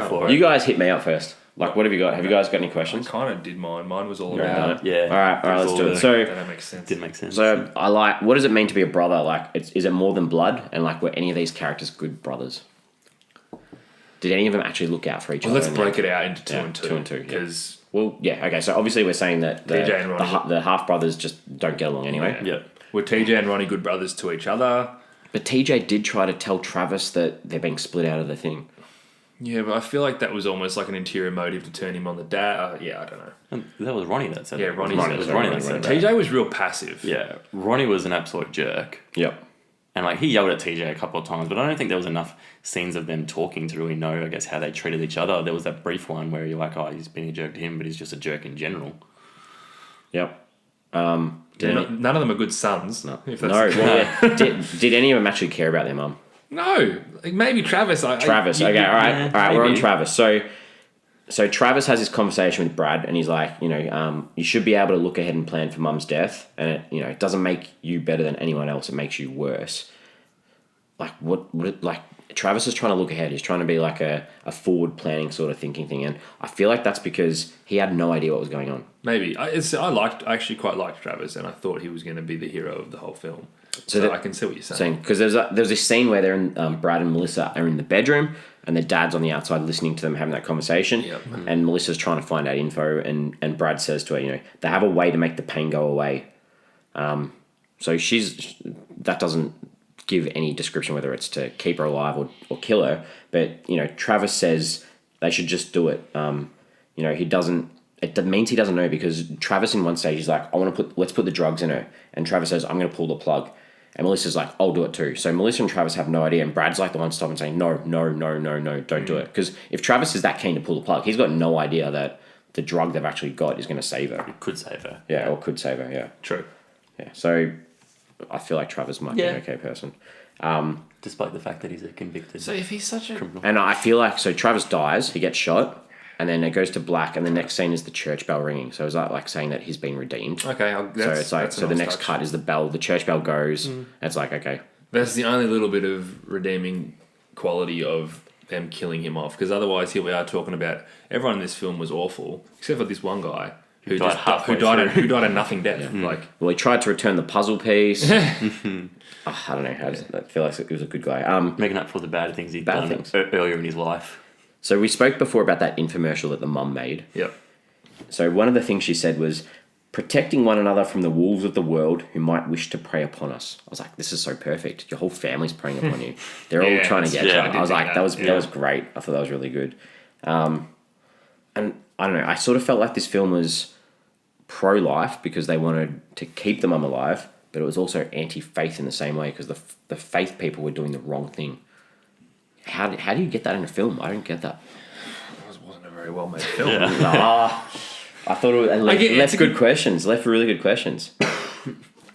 Speaker 2: for it.
Speaker 1: You guys hit me up first. Like, what have you got? Have you guys got any questions?
Speaker 3: I kind of did mine. Mine was all
Speaker 1: You're
Speaker 3: about...
Speaker 1: it. Yeah. All right, let's do it. So,
Speaker 3: that makes sense.
Speaker 2: Did make sense.
Speaker 1: So, what does it mean to be a brother? Like, is it more than blood? And, like, were any of these characters good brothers? Did any of them actually look out for each other?
Speaker 3: Let's break it out into two and two.
Speaker 1: 2 and 2,
Speaker 3: Because...
Speaker 1: Well, yeah, okay. So, obviously, we're saying that
Speaker 3: TJ and Ronnie.
Speaker 1: the half-brothers just don't get along anyway.
Speaker 2: Yeah.
Speaker 3: Were TJ and Ronnie good brothers to each other?
Speaker 1: But TJ did try to tell Travis that they're being split out of the thing.
Speaker 3: Yeah, but I feel like that was almost like an interior motive to turn him on the dad. I don't know.
Speaker 2: And that was Ronnie that said
Speaker 3: Yeah,
Speaker 2: it.
Speaker 3: Ronnie
Speaker 2: It was
Speaker 3: said
Speaker 2: Ronnie
Speaker 3: that.
Speaker 2: that said that.
Speaker 3: TJ was real passive.
Speaker 2: Yeah. Ronnie was an absolute jerk.
Speaker 1: Yep.
Speaker 2: And he yelled at TJ a couple of times, but I don't think there was enough scenes of them talking to really know, I guess, how they treated each other. There was that brief one where you're like, he's been a jerk to him, but he's just a jerk in general.
Speaker 1: Yep.
Speaker 3: None of them are good sons.
Speaker 1: No.
Speaker 3: If
Speaker 1: No.
Speaker 3: that's
Speaker 1: Well, did any of them actually care about their mum?
Speaker 3: No. Like maybe Travis.
Speaker 1: Travis. Okay. All right. We're on Travis. So Travis has this conversation with Brad, and he's like, you should be able to look ahead and plan for mum's death, and it doesn't make you better than anyone else. It makes you worse. Like like Travis is trying to look ahead. He's trying to be like a forward planning sort of thinking thing, and I feel like that's because he had no idea what was going on.
Speaker 3: Maybe I actually quite liked Travis, and I thought he was going to be the hero of the whole film. So I can see what you're saying.
Speaker 1: Because there's this scene where they're in, Brad and Melissa are in the bedroom, and their dad's on the outside listening to them having that conversation.
Speaker 3: Yep.
Speaker 1: And Melissa's trying to find out info, and Brad says to her, they have a way to make the pain go away. So that doesn't give any description whether it's to keep her alive or kill her. But Travis says they should just do it. He doesn't. It means he doesn't know, because Travis in one stage he's like, let's put the drugs in her, and Travis says, I'm going to pull the plug. And Melissa's like, I'll do it too. So Melissa and Travis have no idea, and Brad's like the one stopping saying, no, don't do it. Because if Travis is that keen to pull the plug, he's got no idea that the drug they've actually got is going to save her.
Speaker 2: It could save her.
Speaker 1: Yeah, or could save her, yeah.
Speaker 3: True.
Speaker 1: Yeah, so I feel like Travis might be an okay person.
Speaker 2: Despite the fact that he's a convicted
Speaker 3: So if he's such a
Speaker 2: criminal.
Speaker 1: And I feel like, so Travis dies, he gets shot, and then it goes to black, and the next scene is the church bell ringing. So it's like saying that he's been redeemed.
Speaker 3: okay,
Speaker 1: So it's like, so the next cut is the bell, the church bell goes, and it's like, okay.
Speaker 3: That's the only little bit of redeeming quality of them killing him off, because otherwise here we are talking about everyone in this film was awful except for this one guy who died a nothing death. Like,
Speaker 1: Well, he tried to return the puzzle piece. I don't know, I feel like he was a good guy.
Speaker 2: Making up for the bad things he'd
Speaker 1: Bad
Speaker 2: done
Speaker 1: things.
Speaker 2: earlier in his life.
Speaker 1: So we spoke before about that infomercial that the mum made.
Speaker 3: yep.
Speaker 1: So one of the things she said was, protecting one another from the wolves of the world who might wish to prey upon us. I was like, this is so perfect. Your whole family's preying upon you. They're all trying to get you. I was like, that was great. I thought that was really good. And I don't know, I sort of felt like this film was pro-life because they wanted to keep the mum alive, but it was also anti-faith in the same way, because the faith people were doing the wrong thing. How do you get that in a film? I don't get that.
Speaker 3: It wasn't a very well made film.
Speaker 1: I thought it left good questions. Left really good questions.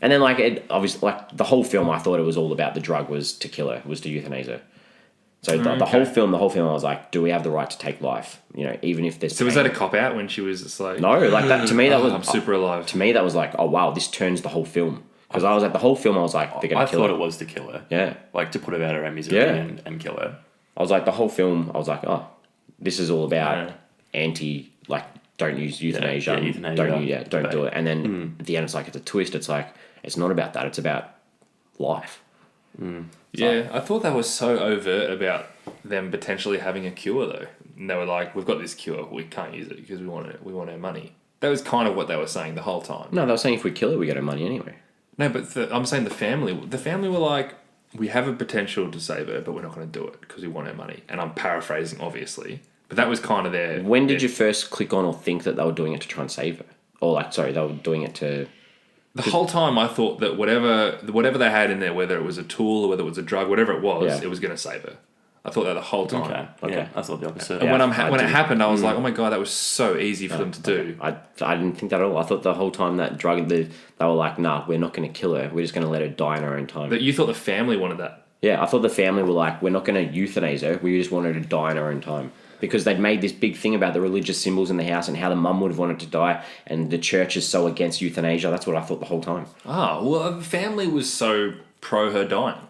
Speaker 1: And then, obviously, the whole film, I thought it was all about the drug was to kill her, was to euthanize her. So the whole film, I was like, do we have the right to take life? Even if there's.
Speaker 3: So was that a cop out when she was just like?
Speaker 1: No, like that to me that was.
Speaker 3: I'm super alive.
Speaker 1: To me that was like, oh wow, this turns the whole film. Because I was at the whole film, I was like, they're gonna kill her.
Speaker 2: I thought it was to kill her.
Speaker 1: Yeah.
Speaker 2: Like to put her out of her misery and kill her.
Speaker 1: I was like, the whole film, I was like, oh, this is all about don't use euthanasia. Don't do it. And then at the end, it's like, it's a twist. It's like, it's not about that. It's about life.
Speaker 3: Yeah, I thought that was so overt about them potentially having a cure, though. And they were like, we've got this cure, we can't use it because we want our money. That was kind of what they were saying the whole time.
Speaker 1: No, they were saying if we kill her, we get our money anyway.
Speaker 3: No, but I'm saying the family were like, we have a potential to save her, but we're not going to do it because we want our money. And I'm paraphrasing, obviously. But that was kind of their...
Speaker 1: When did you first click on or think that they were doing it to try and save her? Or they were doing it to...
Speaker 3: The whole time I thought that whatever they had in there, whether it was a tool or whether it was a drug, whatever it was going to save her. I thought that the whole time.
Speaker 2: Okay. Yeah, I thought the opposite.
Speaker 3: And when it happened, I was like, oh my God, that was so easy for them to do.
Speaker 1: I didn't think that at all. I thought the whole time that they were like, nah, we're not going to kill her. We're just going to let her die in her own time.
Speaker 3: But you thought the family wanted that.
Speaker 1: Yeah, I thought the family were like, we're not going to euthanize her. We just want her to die in her own time. Because they'd made this big thing about the religious symbols in the house and how the mum would have wanted to die, and the church is so against euthanasia. That's what I thought the whole time.
Speaker 3: Oh, well, the family was so pro her dying.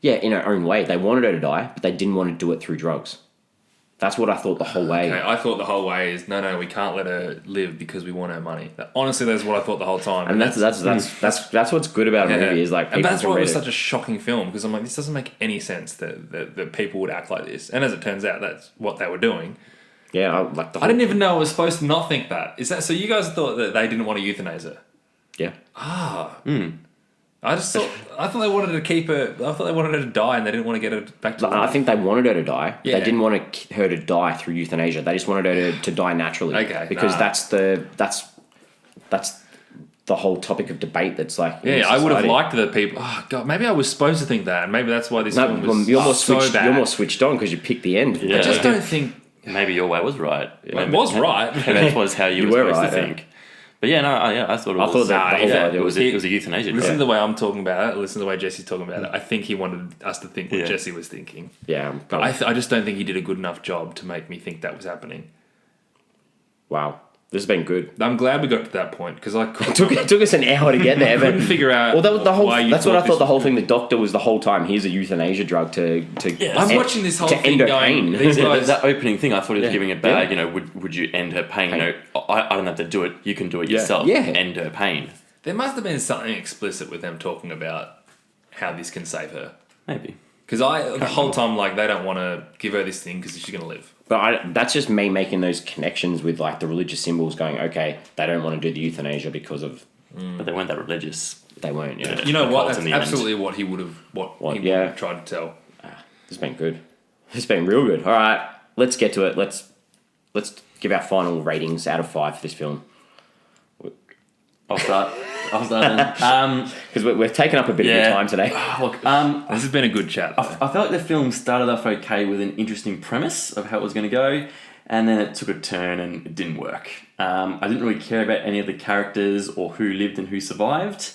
Speaker 1: Yeah, in her own way. They wanted her to die, but they didn't want to do it through drugs. That's what I thought the whole way.
Speaker 3: Okay, I thought the whole way is, no, we can't let her live because we want her money. Honestly, that's what I thought the whole time.
Speaker 1: And that's what's good about a movie is like,
Speaker 3: and that's why it was such a shocking film, because I'm like, this doesn't make any sense that people would act like this. And as it turns out, that's what they were doing.
Speaker 1: Yeah,
Speaker 3: I didn't even know I was supposed to not think that. Is that so? You guys thought that they didn't want to euthanize her?
Speaker 1: Yeah.
Speaker 3: I thought they wanted to keep her. I thought they wanted her to die, and they didn't want to get her back to life.
Speaker 1: I think they wanted her to die.
Speaker 3: Yeah.
Speaker 1: They didn't want her to die through euthanasia. They just wanted her to die naturally.
Speaker 3: Okay.
Speaker 1: Because that's the whole topic of debate. That's like,
Speaker 3: yeah, I would have liked the people. Oh God, maybe I was supposed to think that, and maybe that's why this film was
Speaker 1: you're more
Speaker 3: so
Speaker 1: switched.
Speaker 3: bad.
Speaker 1: You're more switched on because you picked the end.
Speaker 2: Yeah.
Speaker 3: I just don't think
Speaker 2: Maybe your way was right.
Speaker 3: it was right.
Speaker 2: And that was how you were supposed to think. But yeah, I thought it was.
Speaker 1: I thought that the whole idea
Speaker 2: it was a euthanasia.
Speaker 3: Listen to the way I'm talking about it. Listen to the way Jesse's talking about it. I think he wanted us to think what Jesse was thinking.
Speaker 1: Yeah.
Speaker 3: But I just don't think he did a good enough job to make me think that was happening.
Speaker 1: Wow. This has been good.
Speaker 3: I'm glad we got to that point because
Speaker 1: It took us an hour to get there.
Speaker 3: I couldn't figure out.
Speaker 1: Well, that was the whole.
Speaker 3: Why you
Speaker 1: That's what I
Speaker 3: this
Speaker 1: thought. The whole
Speaker 3: was-
Speaker 1: thing. The doctor was the whole time. Here's a euthanasia drug to.
Speaker 3: I'm watching this whole
Speaker 1: to
Speaker 3: thing
Speaker 1: end her
Speaker 3: going.
Speaker 1: pain.
Speaker 3: These
Speaker 2: Yeah,
Speaker 3: guys.
Speaker 2: that opening thing, I thought he was giving it back.
Speaker 1: Yeah.
Speaker 2: You know, would you end her pain? You know, I don't have to do it. You can do it yourself.
Speaker 1: Yeah.
Speaker 2: End her pain.
Speaker 3: There must have been something explicit with them talking about how this can save her.
Speaker 2: Maybe.
Speaker 3: Because the whole time, like, they don't want to give her this thing because she's going to live.
Speaker 1: But that's just me making those connections with like the religious symbols. Going, okay, they don't want to do the euthanasia because of.
Speaker 2: But they weren't that religious.
Speaker 1: They won't. Yeah.
Speaker 3: You know
Speaker 2: The
Speaker 3: what?
Speaker 2: cult
Speaker 3: That's
Speaker 2: in the
Speaker 3: absolutely what he would have. What he would have tried to tell.
Speaker 1: It's been good. It's been real good. All right, let's get to it. Let's give our final ratings out of 5 for this film.
Speaker 2: I'll start then.
Speaker 1: Because we've taken up a bit of your time today.
Speaker 2: Look,
Speaker 3: This has been a good chat.
Speaker 2: I felt like the film started off okay with an interesting premise of how it was going to go, and then it took a turn and it didn't work. I didn't really care about any of the characters or who lived and who survived.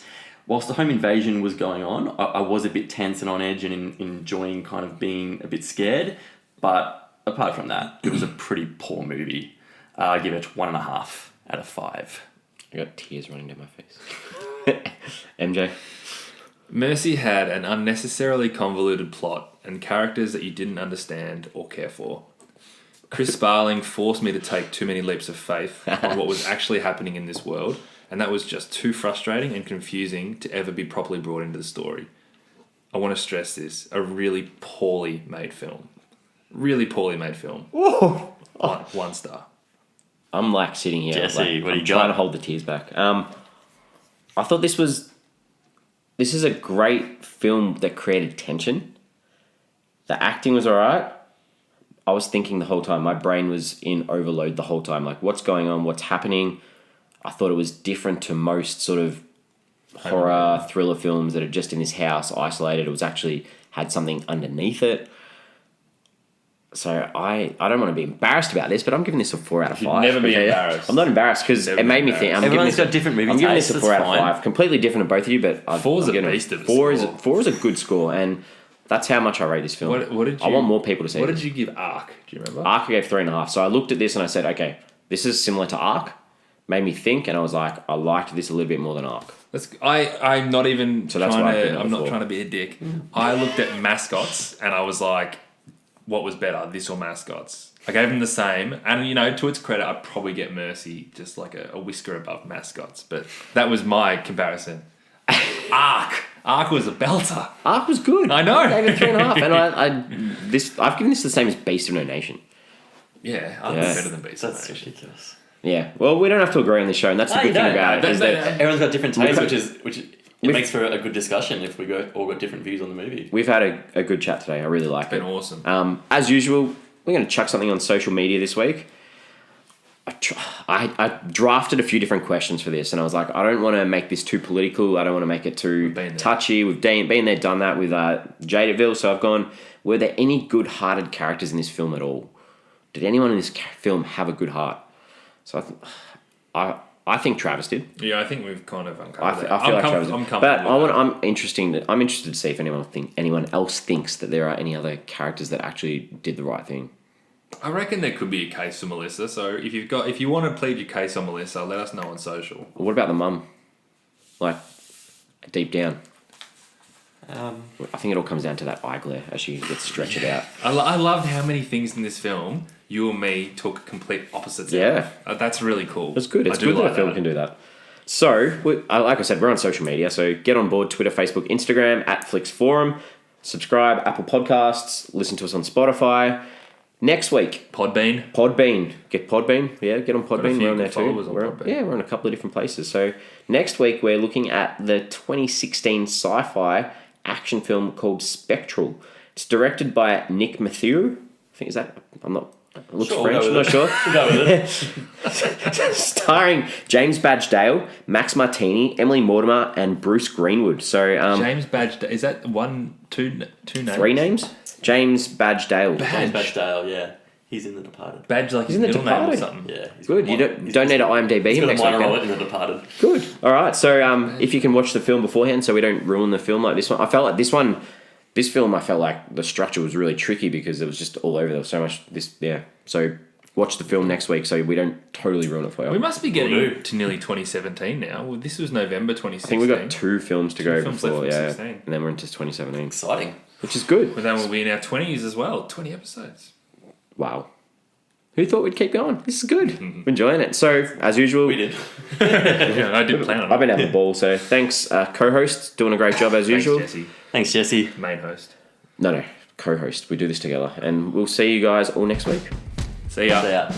Speaker 2: Whilst the home invasion was going on, I was a bit tense and on edge and enjoying kind of being a bit scared. But apart from that, it was a pretty poor movie. I give it 1.5 out of 5.
Speaker 1: I got tears running down my face. MJ?
Speaker 3: Mercy had an unnecessarily convoluted plot and characters that you didn't understand or care for. Chris Sparling forced me to take too many leaps of faith on what was actually happening in this world, and that was just too frustrating and confusing to ever be properly brought into the story. I want to stress this. A really poorly made film. Really poorly made film.
Speaker 1: Whoa!
Speaker 3: 1 star.
Speaker 1: I'm like sitting here.
Speaker 2: Jesse, what do you
Speaker 1: I'm trying
Speaker 2: got?
Speaker 1: to hold the tears back. I thought this is a great film that created tension. The acting was alright. I was thinking the whole time. My brain was in overload the whole time. Like, what's going on? What's happening? I thought it was different to most sort of horror thriller films that are just in this house, isolated. It was actually had something underneath it. So I don't want to be embarrassed about this, but I'm giving this a 4 out of 5.
Speaker 3: never be embarrassed.
Speaker 1: I'm not embarrassed because
Speaker 3: Never
Speaker 1: it made
Speaker 3: be
Speaker 1: me think.
Speaker 3: embarrassed.
Speaker 2: Everyone's got different movie
Speaker 1: I'm giving
Speaker 2: tastes,
Speaker 1: this a 4 out of
Speaker 2: that's fine.
Speaker 1: 5. Completely different to both of you, but
Speaker 3: Four's
Speaker 1: I'm
Speaker 3: a
Speaker 1: giving
Speaker 3: beast of a
Speaker 1: four
Speaker 3: score.
Speaker 1: Four is a good score, and that's how much I rate this film.
Speaker 3: What did you,
Speaker 1: I want more people to see
Speaker 3: What
Speaker 1: it.
Speaker 3: did you give Ark? Do you remember?
Speaker 1: Ark I gave 3.5. So I looked at this and I said, okay, this is similar to Ark. Made me think, and I was like, I liked this a little bit more than Ark.
Speaker 3: I'm not even
Speaker 1: So that's why I
Speaker 3: trying
Speaker 1: put it
Speaker 3: to.
Speaker 1: on
Speaker 3: I'm
Speaker 1: the
Speaker 3: not
Speaker 1: floor.
Speaker 3: trying to be a dick. I looked at mascots and I was like, what was better, this or mascots? I gave them the same, and you know, to its credit, I'd probably get Mercy just like a whisker above mascots, but that was my comparison. Ark was a belter.
Speaker 1: Ark was good.
Speaker 3: I know.
Speaker 1: I gave it 3.5, and I've given this the same as Beast of No Nation.
Speaker 3: Yeah, Ark
Speaker 1: Yeah.
Speaker 3: was better than Beast.
Speaker 2: That's
Speaker 3: Nation.
Speaker 2: ridiculous.
Speaker 1: Yeah. Well, we don't have to agree on this show, and that's the good thing about it. Is that
Speaker 2: Everyone's got different tastes,
Speaker 1: We've-
Speaker 2: which it makes for a good discussion if we all got different views on the movie.
Speaker 1: we've had a good chat today. I really like
Speaker 3: Been
Speaker 1: it.
Speaker 3: awesome.
Speaker 1: As usual, we're going to chuck something on social media this week. I drafted a few different questions for this, and I was like, I don't want to make this too political. I don't want to make it too touchy. We've been there, done that with Jadaville. So I've gone, were there any good-hearted characters in this film at all? Did anyone in this film have a good heart? So I think Travis did.
Speaker 3: Yeah, I think we've kind of uncovered that.
Speaker 1: I feel like Travis did.
Speaker 3: I'm comfortable
Speaker 1: But I'm interested to see if anyone else thinks that there are any other characters that actually did the right thing.
Speaker 3: I reckon there could be a case for Melissa. So if you want to plead your case on Melissa, let us know on social.
Speaker 1: What about the mum? Like, deep down. I think it all comes down to that eye glare as she gets stretched out.
Speaker 3: I loved how many things in this film you and me took complete opposites.
Speaker 1: Yeah.
Speaker 3: That's really cool.
Speaker 1: It's good. It's good that a film can do that. So, like I said, we're on social media. So get on board Twitter, Facebook, Instagram, @FlixForum. Subscribe, Apple Podcasts. Listen to us on Spotify. Next week,
Speaker 3: Podbean.
Speaker 1: Get Podbean. Yeah, get on Podbean. We're on there too. We're on a couple of different places. So next week, we're looking at the 2016 sci-fi action film called Spectral. It's directed by Nick Mathieu. I think is that. I'm not. It looks French. I'm not sure. Starring James Badge Dale, Max Martini, Emily Mortimer, and Bruce Greenwood. So
Speaker 3: James Badge. Is that two names?
Speaker 1: 3 names? James Badge Dale.
Speaker 2: James Badge Dale, yeah. He's in The Departed.
Speaker 3: Badge like his middle name or something.
Speaker 2: Yeah.
Speaker 1: Good. You don't need to IMDb him next week.
Speaker 2: He's got a minor role in The Departed.
Speaker 1: Good. All right. So if you can watch the film beforehand so we don't ruin the film like this one. I felt like this film, I felt like the structure was really tricky because it was just all over. There was so much So watch the film next week so we don't totally ruin it for you.
Speaker 3: We must be getting to nearly 2017 now. Well, this was November 2016.
Speaker 1: I think we've got 2 films to go before,
Speaker 3: and
Speaker 1: then we're into 2017.
Speaker 2: Exciting.
Speaker 1: Which is good.
Speaker 3: Well, then we'll be in our 20s as well. 20 episodes.
Speaker 1: Wow. Who thought we'd keep going? This is good. I'm enjoying it. So, as usual...
Speaker 2: We did.
Speaker 3: Yeah, I did plan on it.
Speaker 1: I've been having a ball, so thanks, co-host. Doing a great job as usual.
Speaker 3: Thanks, Jesse.
Speaker 2: Main host.
Speaker 1: No, co-host. We do this together. And we'll see you guys all next week.
Speaker 3: See ya.